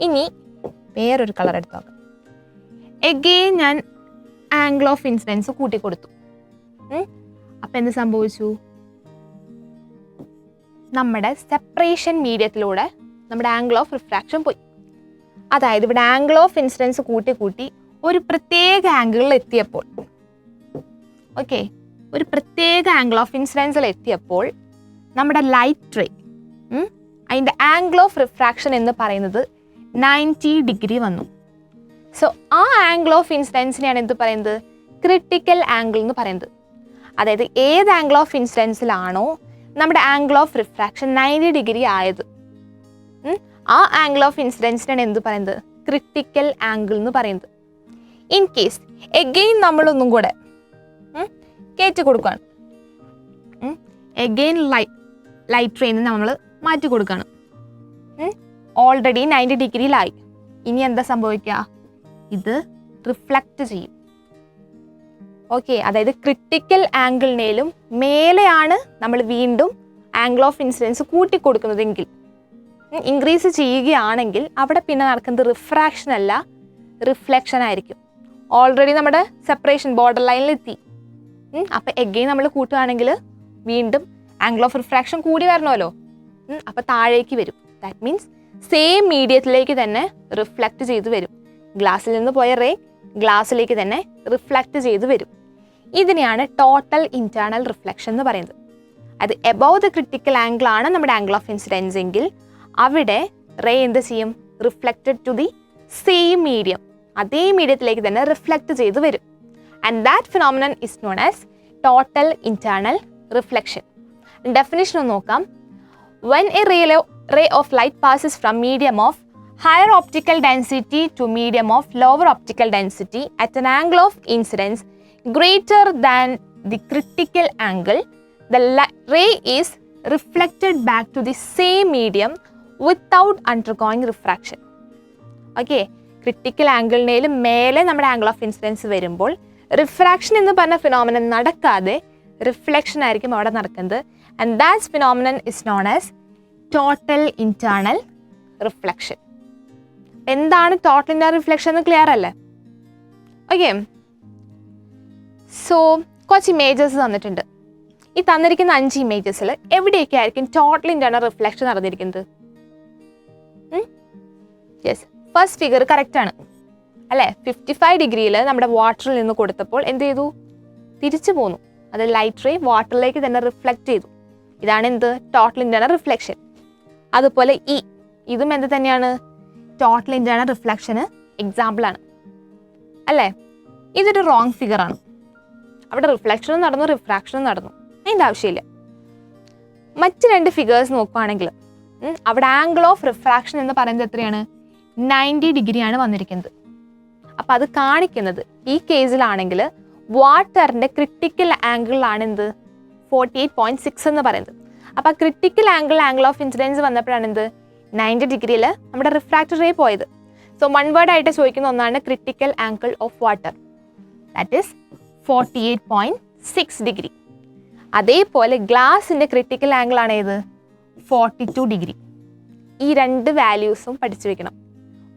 ഇനി വേറൊരു കളർ എടുത്ത് നോക്കാം. എഗെയിൻ ഞാൻ ആംഗിൾ ഓഫ് ഇൻസിഡൻസ് കൂട്ടിക്കൊടുത്തു. അപ്പം എന്ത് സംഭവിച്ചു? നമ്മുടെ സെപ്പറേഷൻ മീഡിയത്തിലൂടെ നമ്മുടെ ആംഗിൾ ഓഫ് റിഫ്രാക്ഷൻ പോയി. അതായത് ഇവിടെ ആംഗിൾ ഓഫ് ഇൻസിഡൻസ് കൂട്ടി ഒരു പ്രത്യേക ആംഗിളിൽ എത്തിയപ്പോൾ ഓക്കെ, ഒരു പ്രത്യേക ആംഗിൾ ഓഫ് ഇൻസിഡൻസിൽ എത്തിയപ്പോൾ നമ്മുടെ ലൈറ്റ് റേ അതിൻ്റെ ആംഗിൾ ഓഫ് റിഫ്രാക്ഷൻ എന്ന് പറയുന്നത് 90 ഡിഗ്രി വന്നു. സോ ആ ആംഗിൾ ഓഫ് ഇൻസിഡൻസിനെയാണ് എന്ത് പറയുന്നത്? ക്രിട്ടിക്കൽ ആംഗിൾ എന്ന് പറയുന്നത്. അതായത് ഏത് ആംഗിൾ ഓഫ് ഇൻസിഡൻസിലാണോ നമ്മുടെ ആംഗിൾ ഓഫ് റിഫ്രാക്ഷൻ 90 ഡിഗ്രി ആയത്, ആ ആംഗിൾ ഓഫ് ഇൻസിഡൻസിനാണ് എന്ത് പറയുന്നത്? ക്രിട്ടിക്കൽ ആംഗിൾ എന്ന് പറയുന്നത്. ഇൻ കേസ് എഗെയിൻ നമ്മളൊന്നും കൂടെ കയറ്റി കൊടുക്കുകയാണ്. എഗെയിൻ ലൈറ്റ് റേയിൽ നിന്ന് നമ്മൾ മാറ്റി കൊടുക്കുകയാണ്. ഓൾറെഡി 90 ഡിഗ്രിയിലായി. ഇനി എന്താ സംഭവിക്കുക? ഇത് റിഫ്ലക്റ്റ് ചെയ്യും. ഓക്കെ, അതായത് ക്രിട്ടിക്കൽ ആംഗിളിനേലും മേലെയാണ് നമ്മൾ വീണ്ടും ആംഗിൾ ഓഫ് ഇൻസിഡൻസ് കൂട്ടിക്കൊടുക്കുന്നതെങ്കിൽ, ഇൻക്രീസ് ചെയ്യുകയാണെങ്കിൽ അവിടെ പിന്നെ നടക്കുന്നത് റിഫ്രാക്ഷൻ അല്ല, റിഫ്ലക്ഷൻ ആയിരിക്കും. ഓൾറെഡി നമ്മുടെ സെപ്പറേഷൻ ബോർഡർ ലൈനിലെത്തി. അപ്പോൾ എഗെയിൻ നമ്മൾ കൂട്ടുകയാണെങ്കിൽ വീണ്ടും ആംഗിൾ ഓഫ് റിഫ്രാക്ഷൻ കൂടി വരണമല്ലോ. അപ്പോൾ താഴേക്ക് വരും. ദാറ്റ് മീൻസ് സെയിം മീഡിയത്തിലേക്ക് തന്നെ റിഫ്ലക്റ്റ് ചെയ്ത് വരും. ഗ്ലാസ്സിൽ നിന്ന് പോയ റേ ഗ്ലാസ്സിലേക്ക് തന്നെ റിഫ്ലക്റ്റ് ചെയ്ത് വരും. ഇതിനെയാണ് ടോട്ടൽ ഇൻറ്റേർണൽ റിഫ്ലക്ഷൻ എന്ന് പറയുന്നത്. അത് എബവ് ദ ക്രിട്ടിക്കൽ ആംഗിൾ ആണ് നമ്മുടെ ആംഗിൾ ഓഫ് ഇൻസിഡൻസ് എങ്കിൽ അവിടെ റേ എന്ത് ചെയ്യും? Reflected to the same medium, അതേ മീഡിയത്തിലേക്ക് തന്നെ റിഫ്ലക്റ്റ് ചെയ്ത് വരും. And that phenomenon is known as total internal reflection. Definition ഒന്ന് നോക്കാം. When a ray of light passes from medium of higher optical density to medium of lower optical density at an angle of incidence greater than the critical angle, the ray is reflected back to the same medium without undergoing refraction. Okay, critical angle-നേലും മേലെ നമ്മുടെ angle of incidents വരുമ്പോൾ refraction എന്ന് പറഞ്ഞ phenomenon നടക്കാതെ reflection ആയിരിക്കും അവിടെ നടക്കുന്നത്. And that phenomenon is known as total internal reflection. എന്താണ് ടോട്ടൽ ഇൻറ്റേർണൽ റിഫ്ലക്ഷൻ എന്ന് ക്ലിയർ അല്ലേ? ഓക്കെ, സോ കുറച്ച് ഇമേജസ് തന്നിട്ടുണ്ട്. ഈ തന്നിരിക്കുന്ന 5 ഇമേജസിൽ എവിടെയൊക്കെ ആയിരിക്കും ടോട്ടൽ ഇൻറ്റേർണൽ റിഫ്ലക്ഷൻ നടന്നിരിക്കുന്നത്? യെസ്, ഫസ്റ്റ് ഫിഗർ കറക്റ്റ് ആണ് അല്ലേ? 55 ഡിഗ്രിയിൽ നമ്മുടെ വാട്ടറിൽ നിന്ന് കൊടുത്തപ്പോൾ എന്ത് ചെയ്തു? തിരിച്ചു പോന്നു. അത് ലൈറ്റ് റേ വാട്ടറിലേക്ക് തന്നെ റിഫ്ലക്റ്റ് ചെയ്തു. ഇതാണ് എന്ത്? Total internal reflection. അതുപോലെ ഇതും എന്ത് തന്നെയാണ്? ടോട്ടൽ ഇൻറ്റേർണൽ റിഫ്ലക്ഷന് എക്സാമ്പിളാണ് അല്ലേ? ഇതൊരു റോങ് ഫിഗറാണ്. അവിടെ റിഫ്ലക്ഷനും നടന്നു, റിഫ്രാക്ഷനും നടന്നു. അതിൻ്റെ ആവശ്യമില്ല. മറ്റ് 2 ഫിഗേഴ്സ് നോക്കുകയാണെങ്കിൽ അവിടെ ആംഗിൾ ഓഫ് റിഫ്രാക്ഷൻ എന്ന് പറയുന്നത് എത്രയാണ്? 90 ഡിഗ്രിയാണ് വന്നിരിക്കുന്നത്. അപ്പം അത് കാണിക്കുന്നത് ഈ കേസിലാണെങ്കിൽ വാട്ടറിൻ്റെ ക്രിട്ടിക്കൽ ആംഗിളാണ് എന്ത്? 48.6 എന്ന് പറയുന്നത്. അപ്പോൾ ആ ക്രിട്ടിക്കൽ ആംഗിൾ ഓഫ് ഇൻസിഡൻസ് വന്നപ്പോഴാണ് എന്ത്? 90 ഡിഗ്രിയിൽ നമ്മുടെ റിഫ്രാക്റ്റഡ് റേ പോയത്. സോ വൺ വേർഡ് ആയിട്ട് ചോദിക്കുന്ന ഒന്നാണ് critical angle of water, that is 48.6 degree. അതേപോലെ ഗ്ലാസിൻ്റെ ക്രിട്ടിക്കൽ ആംഗിൾ ആണ് ഏത്? 42 ഡിഗ്രി. ഈ 2 വാല്യൂസും പഠിച്ചു വെക്കണം.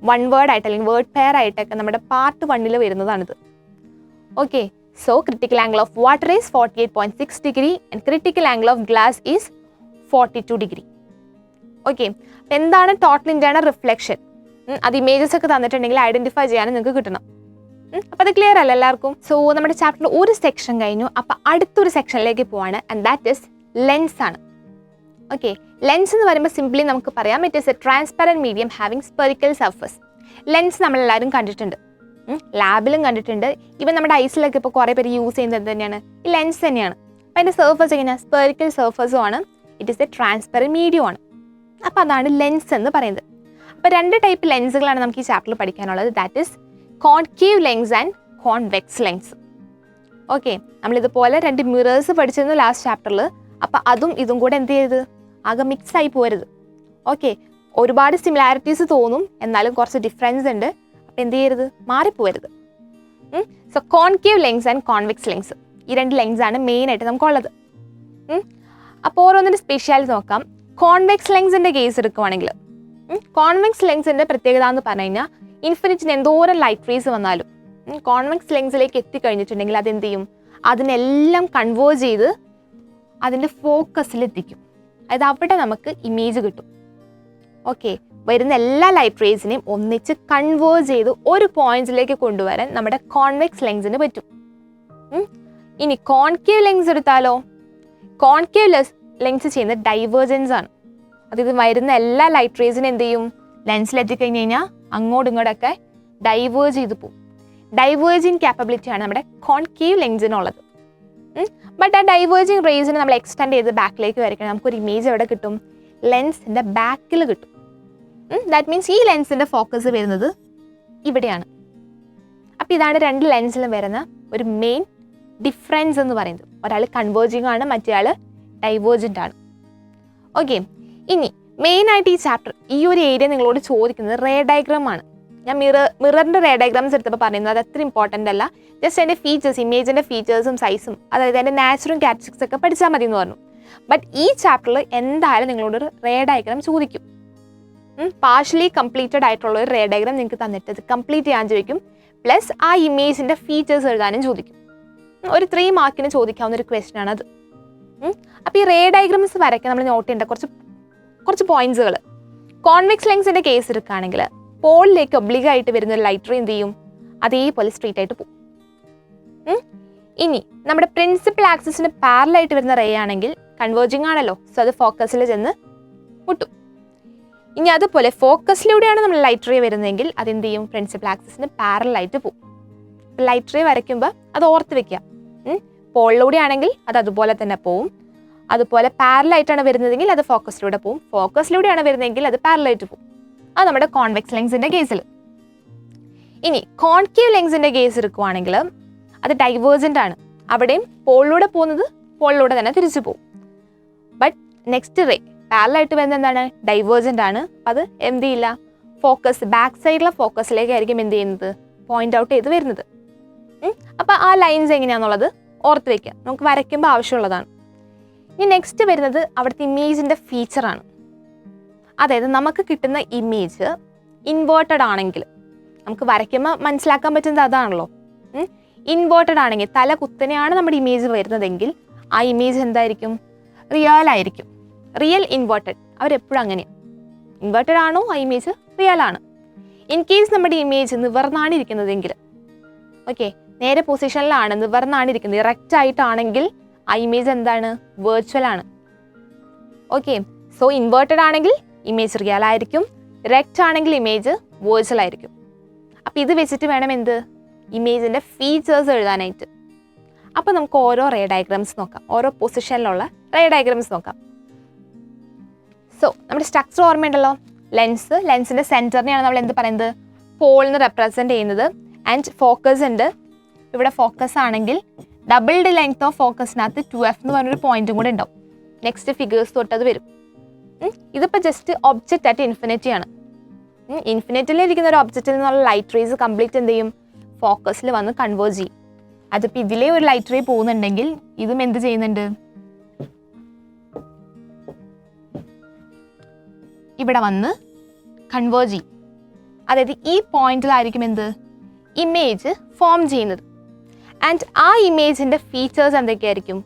വൺ വേർഡ് ആയിട്ട് അല്ലെങ്കിൽ വേർഡ് പെയർ ആയിട്ടൊക്കെ നമ്മുടെ പാർട്ട് 1 വരുന്നതാണിത്. Okay, so critical angle of water is 48.6 degree and critical angle of glass is 42 degree. Okay, എന്താണ് ടോട്ടൽ ഇൻറ്റേർണൽ റിഫ്ലക്ഷൻ? അത് ഇമേജസ് ഒക്കെ തന്നിട്ടുണ്ടെങ്കിൽ ഐഡന്റിഫൈ ചെയ്യാനും നിങ്ങൾക്ക് കിട്ടണം. അപ്പോൾ അത് ക്ലിയർ അല്ല എല്ലാവർക്കും? സോ നമ്മുടെ ചാപ്റ്ററിൽ ഒരു സെക്ഷൻ കഴിഞ്ഞു. അപ്പോൾ അടുത്തൊരു സെക്ഷനിലേക്ക് പോവാണ്. ആൻഡ് ദാറ്റ് ഇസ് ലെൻസ് ആണ്. ഓക്കെ, ലെൻസ് എന്ന് പറയുമ്പോൾ സിംപ്ലി നമുക്ക് പറയാം it is A transparent medium having spherical surface. Lens നമ്മളെല്ലാവരും കണ്ടിട്ടുണ്ട്, ലാബിലും കണ്ടിട്ടുണ്ട്. ഇവൻ നമ്മുടെ ഐസിലൊക്കെ ഇപ്പോൾ കുറേ പേര് യൂസ് ചെയ്യുന്നത് തന്നെയാണ് ഈ ലെൻസ് തന്നെയാണ്. അപ്പോൾ അതിൻ്റെ സർഫസ് എങ്ങനെയാണ്? സ്പെറിക്കൽ സർഫസും ആണ്. It is A transparent medium ആണ്. അപ്പോൾ അതാണ് ലെൻസ് എന്ന് പറയുന്നത്. അപ്പോൾ 2 ടൈപ്പ് ലെൻസുകളാണ് നമുക്ക് ഈ ചാപ്റ്ററിൽ പഠിക്കാനുള്ളത്. That is concave lens and convex lens. Okay, നമ്മളിതുപോലെ 2 മിറേഴ്സ് പഠിച്ചിരുന്നു ലാസ്റ്റ് ചാപ്റ്ററിൽ. അപ്പോൾ അതും ഇതും കൂടെ എന്ത് ചെയ്ത് ആകെ മിക്സ് ആയി പോരുത്. ഓക്കെ, ഒരുപാട് സിമിലാരിറ്റീസ് തോന്നും, എന്നാലും കുറച്ച് ഡിഫറൻസ് ഉണ്ട്. അപ്പോൾ എന്ത് ചെയ്യരുത്? മാറിപ്പോരുത്. So concave lens and convex lens, ഈ 2 ലെൻസാണ് മെയിനായിട്ട് നമുക്കുള്ളത്. അപ്പോൾ ഓരോന്നിൻ്റെ സ്പെഷ്യാലിറ്റി നോക്കാം. കോൺവെക്സ് ലെൻസിൻ്റെ കേസ് എടുക്കുവാണെങ്കിൽ കോൺവെക്സ് ലെൻസിൻ്റെ പ്രത്യേകത എന്ന് പറഞ്ഞു കഴിഞ്ഞാൽ ഇൻഫിനിറ്റിന് എന്തോരം ലൈറ്റ് റേസ് വന്നാലും കോൺവെക്സ് ലെൻസിലേക്ക് എത്തിക്കഴിഞ്ഞിട്ടുണ്ടെങ്കിൽ അതെന്ത് ചെയ്യും? അതിനെല്ലാം കൺവേർട്ട് ചെയ്ത് അതിൻ്റെ ഫോക്കസിലെത്തിക്കും. അതായത് അവിടെ നമുക്ക് ഇമേജ് കിട്ടും. ഓക്കെ, വരുന്ന എല്ലാ ലൈറ്റ് റേസിനെയും ഒന്നിച്ച് കൺവേർട്ട് ചെയ്ത് ഒരു പോയിന്റിലേക്ക് കൊണ്ടുവരാൻ നമ്മുടെ കോൺവെക്സ് ലെൻസിന് പറ്റും. ഇനി കോൺകേവ് ലെൻസ് എടുത്താലോ? കോൺകേവ് ലെൻസ് ചെയ്യുന്നത് ഡൈവേർജൻസ് ആണ്. അതായത് വരുന്ന എല്ലാ ലൈറ്റ് റേസിനും എന്ത് ചെയ്യും? ലെൻസിലെത്തിക്കഴിഞ്ഞ് കഴിഞ്ഞാൽ അങ്ങോട്ടും ഇങ്ങോട്ടൊക്കെ ഡൈവേർജ് ചെയ്ത് പോകും. ഡൈവേർജിങ് ക്യാപ്പബിലിറ്റിയാണ് നമ്മുടെ കോൺകേവ് ലെൻസിനുള്ളത്. ബട്ട് ആ ഡൈവേർജിങ് റേസിന് നമ്മൾ എക്സ്റ്റെൻഡ് ചെയ്ത് ബാക്കിലേക്ക് വരയ്ക്കണം. നമുക്കൊരു ഇമേജ് എവിടെ കിട്ടും? ലെൻസിൻ്റെ ബാക്കിൽ കിട്ടും. ദാറ്റ് മീൻസ് ഈ ലെൻസിൻ്റെ ഫോക്കസ് വരുന്നത് ഇവിടെയാണ്. അപ്പോൾ ഇതാണ് 2 ലെൻസിലും വരുന്ന ഒരു മെയിൻ ഡിഫറൻസ് എന്ന് പറയുന്നത്. ഒരാൾ കൺവേർജിങ് ആണ്, മറ്റേയാൾ ഡൈവേർജൻ്റ് ആണ്. ഓക്കെ, ഇനി മെയിനായിട്ട് ഈ ചാപ്റ്റർ ഈ ഒരു ഏരിയ നിങ്ങളോട് ചോദിക്കുന്നത് റേ ഡയഗ്രാം ആണ്. ഞാൻ മിററിൻ്റെ റേ ഡയഗ്രാംസ് എടുത്തപ്പോൾ പറയുന്നത് അത് അത്ര ഇമ്പോർട്ടൻ്റ് അല്ല, ജസ്റ്റ് അതിൻ്റെ ഫീച്ചേഴ്സ്, ഇമേജിൻ്റെ ഫീച്ചേഴ്സും സൈസും, അതായത് അതിൻ്റെ നാച്ചുറൽ ക്യാരക്ടറിസ്റ്റിക്സ് ഒക്കെ പഠിച്ചാൽ മതി എന്ന് പറഞ്ഞു. ബട്ട് ഈ ചാപ്റ്ററിൽ എന്തായാലും നിങ്ങളോടൊരു റേ ഡയഗ്രാം ചോദിക്കും. പാർഷ്യലി കംപ്ലീറ്റഡ് ആയിട്ടുള്ള ഒരു റേ ഡയഗ്രാം നിങ്ങൾക്ക് തന്നിട്ട് അത് കംപ്ലീറ്റ് ചെയ്യാൻ ചോദിക്കും. പ്ലസ് ആ ഇമേജിൻ്റെ ഫീച്ചേഴ്സ് എഴുതാനും ചോദിക്കും. ഒരു 3 മാർക്കിന് ചോദിക്കാവുന്ന ഒരു ക്വസ്റ്റ്യൻ ആണ് അത്. അപ്പോൾ ഈ റേ ഡയഗ്രാംസ് വരയ്ക്കാൻ നമ്മൾ നോട്ട് ചെയ്യേണ്ട കുറച്ച് പോയിന്റ്സുകൾ. കോൺവെക്സ് ലെൻസിൻ്റെ കേസ് എടുക്കുകയാണെങ്കിൽ പോളിലേക്ക് ഒബ്ലിഗായിട്ട് വരുന്ന ഒരു ലൈറ്റ് റേ എന്ത് ചെയ്യും, അതേപോലെ സ്ട്രീറ്റ് ആയിട്ട് പോകും. ഇനി നമ്മുടെ പ്രിൻസിപ്പൽ ആക്സിസിന് പാരലായിട്ട് വരുന്ന റേ ആണെങ്കിൽ കൺവേർജിങ് ആണല്ലോ, സോ അത് ഫോക്കസിൽ ചെന്ന് മുട്ടും. ഇനി അതുപോലെ ഫോക്കസിലൂടെയാണ് നമ്മൾ ലൈറ്റ് റേ വരുന്നതെങ്കിൽ അതെന്ത് ചെയ്യും, പ്രിൻസിപ്പൽ ആക്സിസിന് പാരലായിട്ട് പോകും. ലൈറ്റ് റേ വരയ്ക്കുമ്പോൾ അത് ഓർത്ത് വെക്കുക. പോളിലൂടെ ആണെങ്കിൽ അത് അതുപോലെ തന്നെ പോവും, അതുപോലെ പാരലായിട്ടാണ് വരുന്നതെങ്കിൽ അത് ഫോക്കസിലൂടെ പോവും, ഫോക്കസിലൂടെയാണ് വരുന്നതെങ്കിൽ അത് പാരലായിട്ട് പോവും. അത് നമ്മുടെ കോൺവെക്സ് ലെൻസിൻ്റെ കേസിൽ. ഇനി കോൺകേവ് ലെൻസിൻ്റെ കേസ് എടുക്കുവാണെങ്കിൽ അത് ഡൈവേർജൻ്റ് ആണ്. അവിടെയും പോളിലൂടെ പോകുന്നത് പോളിലൂടെ തന്നെ തിരിച്ചു പോകും. ബട്ട് നെക്സ്റ്റ് റേ പാരലായിട്ട് വരുന്നത് എന്താണ്, ഡൈവേർജൻ്റ് ആണ്. അത് എന്ത് ചെയ്യില്ല, ഫോക്കസ് ബാക്ക് സൈഡിലെ ഫോക്കസിലേക്കായിരിക്കും എന്ത് ചെയ്യുന്നത്, പോയിന്റ് ഔട്ട് ചെയ്ത് വരുന്നത്. അപ്പോൾ ആ ലൈൻസ് എങ്ങനെയാണെന്നുള്ളത് ഓർത്ത് വയ്ക്കുക, നമുക്ക് വരയ്ക്കുമ്പോൾ ആവശ്യമുള്ളതാണ്. ഇനി നെക്സ്റ്റ് വരുന്നത് അവിടുത്തെ ഇമേജിൻ്റെ ഫീച്ചറാണ്. അതായത് നമുക്ക് കിട്ടുന്ന ഇമേജ് ഇൻവേർട്ടഡ് ആണെങ്കിൽ, നമുക്ക് വരയ്ക്കുമ്പോൾ മനസ്സിലാക്കാൻ പറ്റുന്നത് അതാണല്ലോ. ഇൻവേർട്ടഡ് ആണെങ്കിൽ തല കുത്തനെയാണ് നമ്മുടെ ഇമേജ് വരുന്നതെങ്കിൽ ആ ഇമേജ് എന്തായിരിക്കും, റിയൽ ആയിരിക്കും. റിയൽ ഇൻവേർട്ടഡ്, അവരെപ്പോഴും അങ്ങനെയാണ്. ഇൻവേർട്ടഡ് ആണോ ആ ഇമേജ് റിയൽ ആണ്. ഇൻ കേസ് നമ്മുടെ ഇമേജ് നിവർന്നാണ് ഇരിക്കുന്നതെങ്കിൽ, ഓക്കെ, നേരെ പൊസിഷനിലാണ്, നിവർന്നാണ് ഇരിക്കുന്നത്, ഇറക്റ്റ് ആയിട്ടാണെങ്കിൽ ആ ഇമേജ് എന്താണ്, വെർച്വൽ ആണ്. ഓക്കെ, സോ ഇൻവേർട്ടഡ് ആണെങ്കിൽ ഇമേജ് റിയൽ ആയിരിക്കും, ഇറക്റ്റ് ആണെങ്കിൽ ഇമേജ് വെർച്വൽ ആയിരിക്കും. അപ്പോൾ ഇത് വെച്ചിട്ട് വേണം എന്ത്, ഇമേജിൻ്റെ ഫീച്ചേഴ്സ് എഴുതാനായിട്ട്. അപ്പോൾ നമുക്ക് ഓരോ റേ ഡയഗ്രാംസ് നോക്കാം, ഓരോ പൊസിഷനിലുള്ള റേ ഡയഗ്രാംസ് നോക്കാം. സോ നമ്മുടെ സ്ട്രക്ചർ ഓർമ്മയുണ്ടല്ലോ, ലെൻസിൻ്റെ സെൻറ്ററിനെയാണ് നമ്മൾ എന്ത് പറയുന്നത്, പോളിന് റെപ്രസെൻറ്റ് ചെയ്യുന്നത്. ആൻഡ് ഫോക്കസ് ഉണ്ട്, ഇവിടെ ഫോക്കസ് ആണെങ്കിൽ ഡബിൾഡ് ലെങ്ത് ഓഫ് ഫോക്കസിനകത്ത് 2f എന്ന് പറഞ്ഞൊരു പോയിന്റും കൂടെ ഉണ്ടാവും. നെക്സ്റ്റ് ഫിഗേഴ്സ് തൊട്ടത് വരും. ഇതിപ്പോൾ ജസ്റ്റ് ഒബ്ജക്റ്റ് അറ്റ് ഇൻഫിനിറ്റി ആണ്. ഇൻഫിനിറ്റിയിൽ ഇരിക്കുന്ന ഒരു ഒബ്ജക്റ്റിൽ നിന്നുള്ള ലൈറ്റ് റേസ് കംപ്ലീറ്റ് എന്ത് ചെയ്യും, ഫോക്കസിൽ വന്ന് കൺവേർജ് ചെയ്യും. അതിപ്പോൾ ഇതിലേ ഒരു ലൈറ്റ് റേ പോകുന്നുണ്ടെങ്കിൽ ഇതും എന്ത് ചെയ്യുന്നുണ്ട്, ഇവിടെ വന്ന് കൺവേർജ് ചെയ്യും. അതായത് ഈ പോയിന്റിലായിരിക്കും എന്ത്, ഇമേജ് ഫോം ചെയ്യുന്നത്. ആൻഡ് ആ ഇമേജിൻ്റെ ഫീച്ചേഴ്സ് എന്തൊക്കെയായിരിക്കും,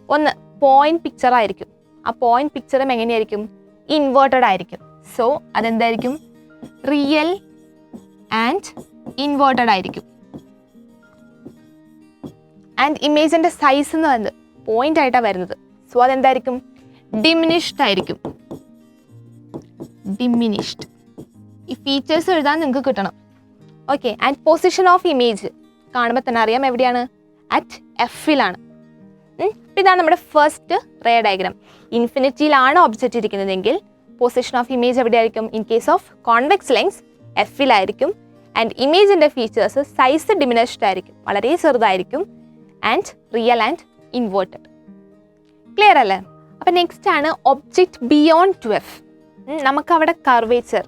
ഒന്ന് പോയിന്റ് പിക്ചർ ആയിരിക്കും. ആ പോയിന്റ് പിക്ചറും എങ്ങനെയായിരിക്കും, ഇൻവേർട്ടഡ് ആയിരിക്കും. സോ അതെന്തായിരിക്കും, റിയൽ ആൻഡ് ഇൻവേർട്ടഡ് ആയിരിക്കും. ആൻഡ് ഇമേജിൻ്റെ സൈസ് എന്ന് പറയുന്നത് പോയിന്റ് ആയിട്ടാണ് വരുന്നത്. സോ അതെന്തായിരിക്കും, ഡിമിനിഷ്ഡ് ആയിരിക്കും. ഡിമിനിഷ്ഡ്. ഈ ഫീച്ചേഴ്സ് എഴുതാൻ നിങ്ങൾക്ക് കിട്ടണം. Okay, and position of image കാണുമ്പോൾ തന്നെ അറിയാം എവിടെയാണ്, അറ്റ് എഫിലാണ്. ഇതാണ് നമ്മുടെ ഫസ്റ്റ് റേ ഡയഗ്രാം. ഇൻഫിനിറ്റിയിലാണ് ഒബ്ജക്റ്റ് ഇരിക്കുന്നതെങ്കിൽ പൊസിഷൻ ഓഫ് ഇമേജ് എവിടെയായിരിക്കും, in case of convex lens എഫിലായിരിക്കും. ആൻഡ് ഇമേജിൻ്റെ ഫീച്ചേഴ്സ് സൈസ് ഡിമിനിഷ്ഡ് ആയിരിക്കും, വളരെ ചെറുതായിരിക്കും. And real and inverted. Clear അല്ലേ? അപ്പം നെക്സ്റ്റ് ആണ് ഒബ്ജക്റ്റ് ബിയോണ്ട് 2f. നമുക്കവിടെ കർവേച്ചർ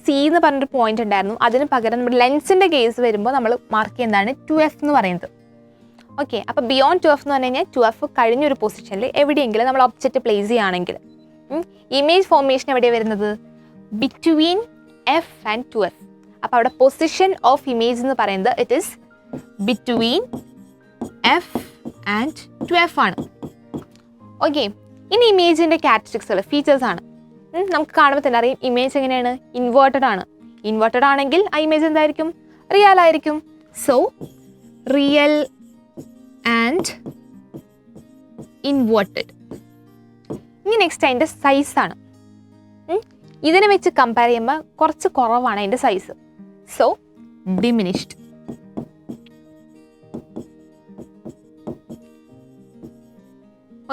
സി എന്ന് പറഞ്ഞൊരു പോയിന്റ് ഉണ്ടായിരുന്നു, അതിന് പകരം നമ്മുടെ ലെൻസിൻ്റെ കേസ് വരുമ്പോൾ നമ്മൾ മാർക്ക് ചെയ്യുന്നതാണ് 2f എന്ന് പറയുന്നത്. ഓക്കെ, അപ്പോൾ ബിയോണ്ട് 2f എന്ന് പറഞ്ഞു കഴിഞ്ഞാൽ 2f കഴിഞ്ഞൊരു പൊസിഷനിൽ എവിടെയെങ്കിലും നമ്മൾ ഒബ്ജക്റ്റ് പ്ലേസ് ചെയ്യുകയാണെങ്കിൽ ഇമേജ് ഫോർമേഷൻ എവിടെയാണ് വരുന്നത്, ബിറ്റ്വീൻ f ആൻഡ് 2f. അപ്പോൾ അവിടെ പൊസിഷൻ ഓഫ് ഇമേജ് എന്ന് പറയുന്നത് it is between f and 2f ആണ്. ഓക്കെ, ഇനി ഇമേജിൻ്റെ ക്യാരക്ടറിസ്റ്റിക്സുകൾ, ഫീച്ചേഴ്സ് ആണ്. നമുക്ക് കാണുമ്പോൾ തന്നെ അറിയാം ഇമേജ് എങ്ങനെയാണ്, ഇൻവേർട്ടഡ് ആണ്. ഇൻവേർട്ടഡ് ആണെങ്കിൽ ആ ഇമേജ് എന്തായിരിക്കും, റിയൽ ആയിരിക്കും. So real and inverted. ഇനി നെക്സ്റ്റ് അതിൻ്റെ സൈസാണ്. ഇതിനെ വെച്ച് കമ്പയർ ചെയ്യുമ്പോൾ കുറച്ച് കുറവാണ് അതിൻ്റെ സൈസ്. So diminished.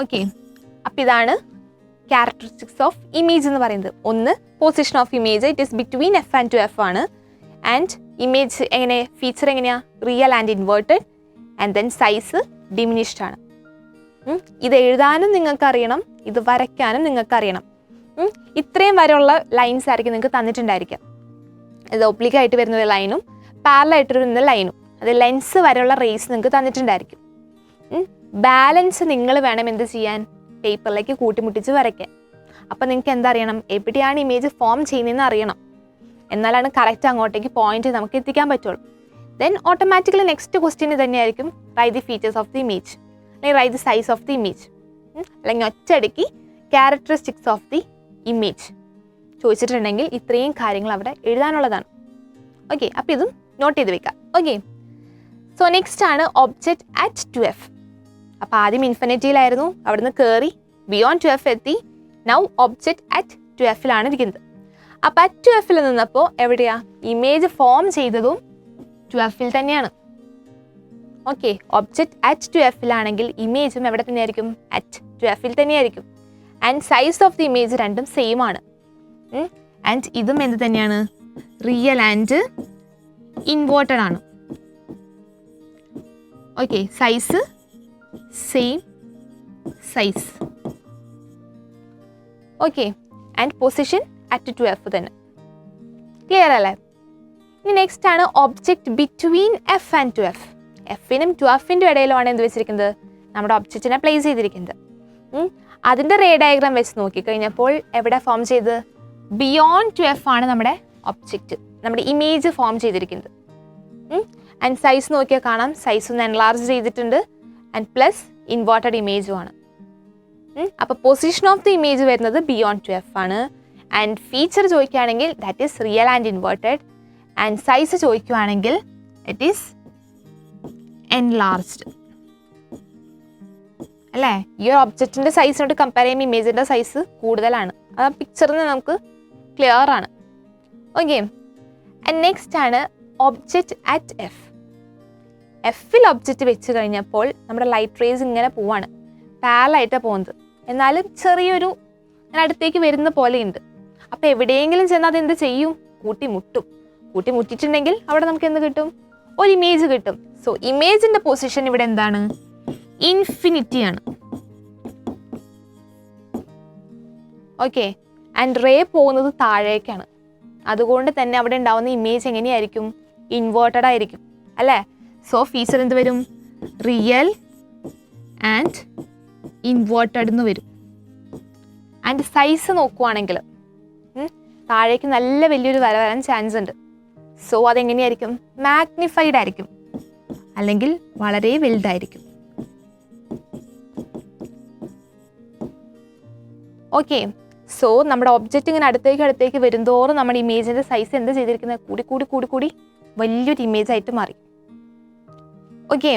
ഓക്കെ, അപ്പം ഇതാണ് ക്യാരക്ടറിസ്റ്റിക്സ് ഓഫ് ഇമേജ് എന്ന് പറയുന്നത്. ഒന്ന് position of image, it is between f and 2f ആണ്. ആൻഡ് ഇമേജ് എങ്ങനെ, ഫീച്ചർ എങ്ങനെയാണ്, real and inverted. And then size diminished ആണ്. ഇത് എഴുതാനും നിങ്ങൾക്കറിയണം, ഇത് വരയ്ക്കാനും നിങ്ങൾക്കറിയണം. ഇത്രയും വരെയുള്ള ലൈൻസ് ആയിരിക്കും നിങ്ങൾക്ക് തന്നിട്ടുണ്ടായിരിക്കാം. അത് ഒബ്ലിക്കായിട്ട് വരുന്നൊരു ലൈനും പാരലായിട്ട് വരുന്ന ലൈനും, അത് ലെൻസ് വരെയുള്ള റേസ് നിങ്ങൾക്ക് തന്നിട്ടുണ്ടായിരിക്കും. ബാലൻസ് നിങ്ങൾ വേണം എന്ത് ചെയ്യാൻ, പേപ്പറിലേക്ക് കൂട്ടിമുട്ടിച്ച് വരയ്ക്കാൻ. അപ്പോൾ നിങ്ങൾക്ക് എന്താ അറിയണം, എവിടെയാണ് ഇമേജ് ഫോം ചെയ്യുന്നതെന്ന് അറിയണം. എന്നാലാണ് കറക്റ്റ് അങ്ങോട്ടേക്ക് പോയിന്റ് നമുക്ക് എത്തിക്കാൻ പറ്റുള്ളൂ. ദെൻ ഓട്ടോമാറ്റിക്കലി നെക്സ്റ്റ് ക്വസ്റ്റ്യൻ തന്നെയായിരിക്കും write the features of the image, അല്ലെങ്കിൽ write the size of the image, അല്ലെങ്കിൽ ഒറ്റയടിക്ക് ക്യാരക്ടറിസ്റ്റിക്സ് ഓഫ് ദി ഇമേജ് ചോദിച്ചിട്ടുണ്ടെങ്കിൽ ഇത്രയും കാര്യങ്ങൾ അവിടെ എഴുതാനുള്ളതാണ്. ഓക്കെ, അപ്പോൾ ഇതും നോട്ട് ചെയ്ത് വെക്കാം. ഓക്കെ, സോ നെക്സ്റ്റ് ആണ് ഒബ്ജക്റ്റ് അറ്റ് 2f. അപ്പോൾ ആദ്യം ഇൻഫിനിറ്റിയിലായിരുന്നു, അവിടുന്ന് കയറി ബിയോണ്ട് 2f എത്തി. നൗ ഒബ്ജക്റ്റ് അറ്റ് 2f ഇരിക്കുന്നത്. അപ്പോൾ അറ്റ് 2f നിന്നപ്പോൾ എവിടെയാ ഇമേജ് ഫോം ചെയ്തതും 2f തന്നെയാണ്. ഓക്കെ, ഒബ്ജക്റ്റ് അറ്റ് 2f ആണെങ്കിൽ ഇമേജും എവിടെ തന്നെയായിരിക്കും, അറ്റ് 2f തന്നെയായിരിക്കും. And size of the image രണ്ടും സെയിം ആണ്. ആൻഡ് ഇതും എന്ത് തന്നെയാണ്, റിയൽ ആൻഡ് ഇൻവേർട്ടഡ് ആണ്. Okay, size same size. Okay, and position at 2f തന്നെ. ക്ലിയർ അല്ലേ? ഇനി നെക്സ്റ്റ് ആണ് object between f and 2f. എഫിനും 2fൻ്റെ ഇടയിലുമാണ് എന്ത് വെച്ചിരിക്കുന്നത്, നമ്മുടെ ഒബ്ജക്റ്റിനെ പ്ലേസ് ചെയ്തിരിക്കുന്നത്. അതിൻ്റെ റേ ഡയഗ്രാം വെച്ച് നോക്കിക്കഴിഞ്ഞപ്പോൾ എവിടെ ഫോം ചെയ്ത്, ബിയോണ്ട് 2f ആണ് നമ്മുടെ ഒബ്ജക്റ്റ്, നമ്മുടെ ഇമേജ് ഫോം ചെയ്തിരിക്കുന്നത്. ആൻഡ് സൈസ് നോക്കിയാൽ കാണാം, സൈസ് ഒന്ന് എൻലാർജ് ചെയ്തിട്ടുണ്ട്. ആൻഡ് പ്ലസ് ഇൻവേർട്ടഡ് ഇമേജും ആണ്. അപ്പോൾ പൊസിഷൻ ഓഫ് ദി ഇമേജ് വരുന്നത് ബിയോണ്ട് 2f ആണ്. ആൻഡ് ഫീച്ചർ ചോദിക്കുകയാണെങ്കിൽ that is real and inverted. And size ചോദിക്കുകയാണെങ്കിൽ ഇറ്റ് ഈസ് എൻലാർജ്ഡ്. അല്ലേ? ഈ ഒരു ഒബ്ജക്റ്റിൻ്റെ സൈസിനോട് കമ്പയർ ചെയ്യുമ്പോൾ ഇമേജിൻ്റെ സൈസ് കൂടുതലാണ്. അത് ആ പിക്ചറിൽ നിന്ന് നമുക്ക് ക്ലിയർ ആണ്. ഓക്കെ, ആൻഡ് നെക്സ്റ്റ് ആണ് ഒബ്ജക്റ്റ് അറ്റ് f. എഫിൽ ഒബ്ജക്റ്റ് വെച്ച് കഴിഞ്ഞപ്പോൾ നമ്മുടെ ലൈറ്റ് റേസ് ഇങ്ങനെ പോവാണ്, പാരലായിട്ടാണ് പോകുന്നത്. എന്നാലും ചെറിയൊരു അടുത്തേക്ക് വരുന്ന പോലെയുണ്ട്. അപ്പോൾ എവിടെയെങ്കിലും ചെന്നാൽ അതെന്ത് ചെയ്യും, കൂട്ടിമുട്ടും. കൂട്ടിമുട്ടിയിട്ടുണ്ടെങ്കിൽ അവിടെ നമുക്ക് എന്ത് കിട്ടും, ഒരു ഇമേജ് കിട്ടും. സോ ഇമേജിൻ്റെ പൊസിഷൻ ഇവിടെ എന്താണ്, ഇൻഫിനിറ്റി ആണ്. ഓക്കെ, ആൻഡ് റേ പോകുന്നത് താഴേക്കാണ്. അതുകൊണ്ട് തന്നെ അവിടെ ഉണ്ടാവുന്ന ഇമേജ് എങ്ങനെയായിരിക്കും, ഇൻവേർട്ടഡ് ആയിരിക്കും അല്ലേ? സോ ഫീച്ചർ എന്ത് വരും, റിയൽ ആൻഡ് ഇൻവേർട്ടഡ് എന്ന് വരും. ആൻഡ് സൈസ് നോക്കുവാണെങ്കിൽ താഴേക്ക് നല്ല വലിയൊരു വര വരാൻ ചാൻസ് ഉണ്ട്. സോ അതെങ്ങനെയായിരിക്കും, മാഗ്നിഫൈഡ് ആയിരിക്കും, അല്ലെങ്കിൽ വളരെ വലുതായിരിക്കും. ഓക്കെ, സോ നമ്മുടെ ഒബ്ജക്റ്റ് ഇങ്ങനെ അടുത്തേക്ക് വരുന്തോറും നമ്മുടെ ഇമേജിൻ്റെ സൈസ് എന്ത് ചെയ്തിരിക്കുന്നത്, കൂടി വലിയൊരു ഇമേജ് ആയിട്ട് മാറി. ഓക്കെ,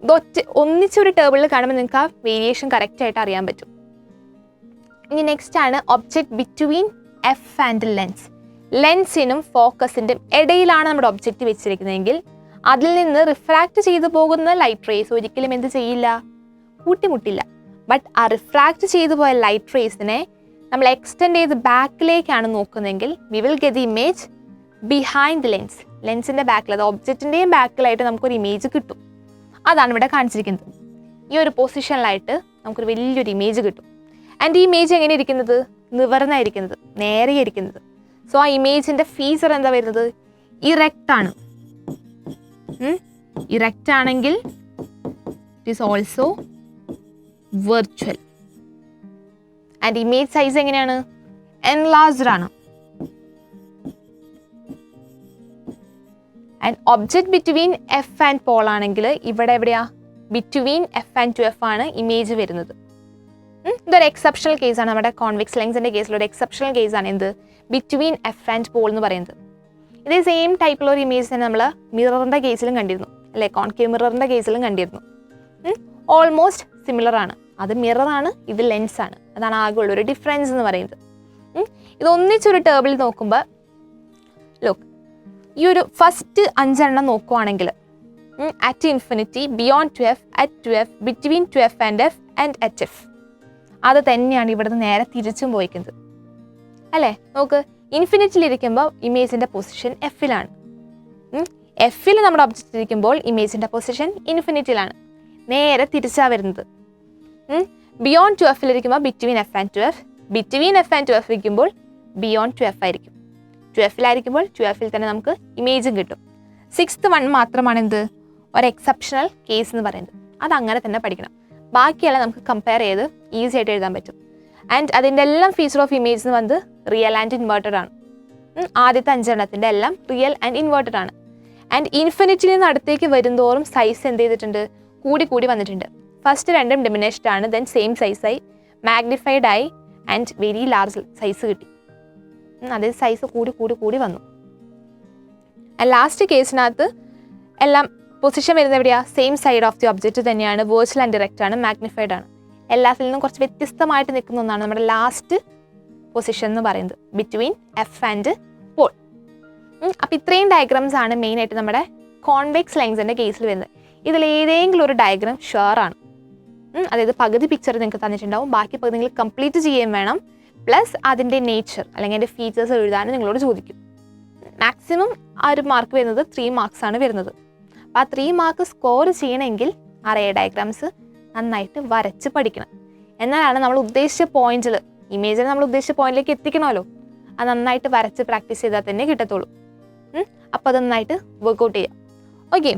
ഇത് ഒന്നിച്ചൊരു ടേബിളിൽ കാണുമ്പോൾ നിങ്ങൾക്ക് ആ വേരിയേഷൻ കറക്റ്റായിട്ട് അറിയാൻ പറ്റും. ഇനി നെക്സ്റ്റ് ആണ് object between F and lens. ലെൻസിനും ഫോക്കസിൻ്റെ ഇടയിലാണ് നമ്മുടെ ഒബ്ജക്റ്റ് വെച്ചിരിക്കുന്നതെങ്കിൽ അതിൽ നിന്ന് റിഫ്രാക്റ്റ് ചെയ്തു പോകുന്ന ലൈറ്റ് റേസ് ഒരിക്കലും എന്ത് ചെയ്യില്ല, കൂട്ടിമുട്ടില്ല. ബട്ട് ആ റിഫ്രാക്റ്റ് ചെയ്തു പോയ ലൈറ്റ് റേസിനെ നമ്മൾ എക്സ്റ്റെൻഡ് ചെയ്ത് ബാക്കിലേക്കാണ് നോക്കുന്നതെങ്കിൽ we will get the image behind the lens. ലെൻസിൻ്റെ ബാക്കിൽ, അത് ഒബ്ജക്റ്റിൻ്റെയും ബാക്കിലായിട്ട് നമുക്കൊരു ഇമേജ് കിട്ടും. അതാണ് ഇവിടെ കാണിച്ചിരിക്കുന്നത്. ഈ ഒരു പൊസിഷനിലായിട്ട് നമുക്കൊരു വലിയൊരു ഇമേജ് കിട്ടും. ആൻഡ് ഈ ഇമേജ് എങ്ങനെ ഇരിക്കുന്നത്, നിവർന്നായിരിക്കുന്നത്, നേരെ ഇരിക്കുന്നത്. സോ ആ ഇമേജിൻ്റെ ഫീച്ചർ എന്താ വരുന്നത്, ഇറക്റ്റ് ആണ്. ഇറക്റ്റ് ആണെങ്കിൽ it is also virtual. And image size എങ്ങനെയാണ്, എൻലാർജ്ഡ് ആണ്. And object between F and pole ആണെങ്കിൽ ഇവിടെ എവിടെയാ, ബിറ്റ്വീൻ എഫ് ആൻഡ് 2f ആണ് ഇമേജ് വരുന്നത്. ഇതൊരു എക്സെപ്ഷണൽ കേസാണ്. നമ്മുടെ കോൺവെക്സ് ലെൻസിൻ്റെ കേസിൽ ഒരു എക്സെപ്ഷണൽ കേസാണ് എന്ത്, ബിറ്റ്വീൻ എഫ് ആൻഡ് പോൾ എന്ന് പറയുന്നത്. ഇതേ സെയിം ടൈപ്പിലുള്ള ഒരു ഇമേജ് തന്നെ നമ്മൾ മിററിൻ്റെ കേസിലും കണ്ടിരുന്നു അല്ലേ, കോൺകേവ് മിററിൻ്റെ കേസിലും കണ്ടിരുന്നു. ഓൾമോസ്റ്റ് സിമിലർ ആണ്. അത് മിററാണ്, ഇത് ലെൻസാണ്. അതാണ് ആകെയുള്ള ഒരു ഡിഫറൻസ് എന്ന് പറയുന്നത്. ഇതൊന്നിച്ചൊരു ടേബിളിൽ നോക്കുമ്പോൾ ലുക്ക്, ഈ ഒരു ഫസ്റ്റ് 5 എണ്ണം നോക്കുവാണെങ്കിൽ at infinity, beyond 2f, at 2f, between 2f and f, and at f. അത് തന്നെയാണ് ഇവിടുന്ന് നേരെ തിരിച്ചും പോയിക്കുന്നത് അല്ലേ. നോക്ക്, ഇൻഫിനിറ്റിയിലിരിക്കുമ്പോൾ ഇമേജിൻ്റെ പൊസിഷൻ എഫിലാണ്. എഫിൽ നമ്മുടെ ഒബ്ജക്റ്റ് ഇരിക്കുമ്പോൾ ഇമേജിൻ്റെ പൊസിഷൻ ഇൻഫിനിറ്റിയിലാണ്. നേരെ തിരിച്ചാണ് വരുന്നത്. ബിയോണ്ട് 2f ഇരിക്കുമ്പോൾ between F and 2f, between F and 2f ഇരിക്കുമ്പോൾ ബിയോണ്ട് 2f ആയിരിക്കും. 2Fലായിരിക്കുമ്പോൾ 2Fൽ തന്നെ നമുക്ക് ഇമേജും കിട്ടും. 6th വൺ മാത്രമാണ് എന്ത് ഒരു എക്സെപ്ഷണൽ കേസ് എന്ന് പറയുന്നത്. അതങ്ങനെ തന്നെ പഠിക്കണം. ബാക്കിയെല്ലാം നമുക്ക് കമ്പയർ ചെയ്ത് ഈസി ആയിട്ട് എഴുതാൻ പറ്റും. ആൻഡ് അതിൻ്റെ എല്ലാം ഫീച്ചർ ഓഫ് ഇമേജ് എന്ന് വന്നത് റിയൽ ആൻഡ് ഇൻവേർട്ടഡ് ആണ്. ആദ്യത്തെ 5 എണ്ണത്തിൻ്റെ എല്ലാം റിയൽ ആൻഡ് ഇൻവേർട്ടഡ് ആണ്. ആൻഡ് ഇൻഫിനിറ്റിയിൽ നിന്ന് അടുത്തേക്ക് വരുന്തോറും സൈസ് എന്ത് ചെയ്തിട്ടുണ്ട്, കൂടി വന്നിട്ടുണ്ട്. ഫസ്റ്റ് രണ്ടും ഡിമിനിഷ്ഡ് ആണ്, ദെൻ സെയിം സൈസായി, മാഗ്നിഫൈഡ് ആയി ആൻഡ് വെരി ലാർജ് സൈസ് കിട്ടി. അതായത് സൈസ് കൂടി വന്നു. ലാസ്റ്റ് കേസിനകത്ത് എല്ലാം പൊസിഷൻ വരുന്നത് എവിടെയാണ്, same side of the object തന്നെയാണ്, വെർച്വൽ ആൻഡ് ഡയറക്റ്റ് ആണ്, മാഗ്നിഫൈഡ് ആണ്. എല്ലാത്തിൽ നിന്നും കുറച്ച് വ്യത്യസ്തമായിട്ട് നിൽക്കുന്ന ഒന്നാണ് നമ്മുടെ ലാസ്റ്റ് പൊസിഷൻ എന്ന് പറയുന്നത്, ബിറ്റ്വീൻ എഫ് ആൻഡ് പോൾ. അപ്പോൾ ഇത്രയും ഡയഗ്രാംസ് ആണ് മെയിനായിട്ട് നമ്മുടെ കോൺവെക്സ് ലൈൻസിൻ്റെ കേസിൽ വരുന്നത്. ഇതിലേതെങ്കിലും ഒരു ഡയഗ്രാം ഷുവർ ആണ്. അതായത് പകുതി പിക്ചർ നിങ്ങൾക്ക് തന്നിട്ടുണ്ടാവും, ബാക്കി പകുതി നിങ്ങൾ കംപ്ലീറ്റ് ചെയ്യുകയും വേണം. പ്ലസ് അതിൻ്റെ നേച്ചർ അല്ലെങ്കിൽ അതിൻ്റെ ഫീച്ചേഴ്സ് എഴുതാനും നിങ്ങളോട് ചോദിക്കും. മാക്സിമം ആ ഒരു മാർക്ക് വരുന്നത് 3 മാർക്സ് ആണ് വരുന്നത്. അപ്പോൾ ആ 3 മാർക്ക് സ്കോർ ചെയ്യണമെങ്കിൽ അറേ ഡയഗ്രാംസ് നന്നായിട്ട് വരച്ച് പഠിക്കണം. എന്നാലാണ് നമ്മൾ ഉദ്ദേശിച്ച പോയിന്റിൽ, ഇമേജിൽ നമ്മൾ ഉദ്ദേശിച്ച പോയിന്റിലേക്ക് എത്തിക്കണമല്ലോ, അത് നന്നായിട്ട് വരച്ച് പ്രാക്ടീസ് ചെയ്താൽ തന്നെ കിട്ടത്തുള്ളൂ. അപ്പോൾ അത് നന്നായിട്ട് വർക്കൗട്ട് ചെയ്യാം. ഓക്കെ.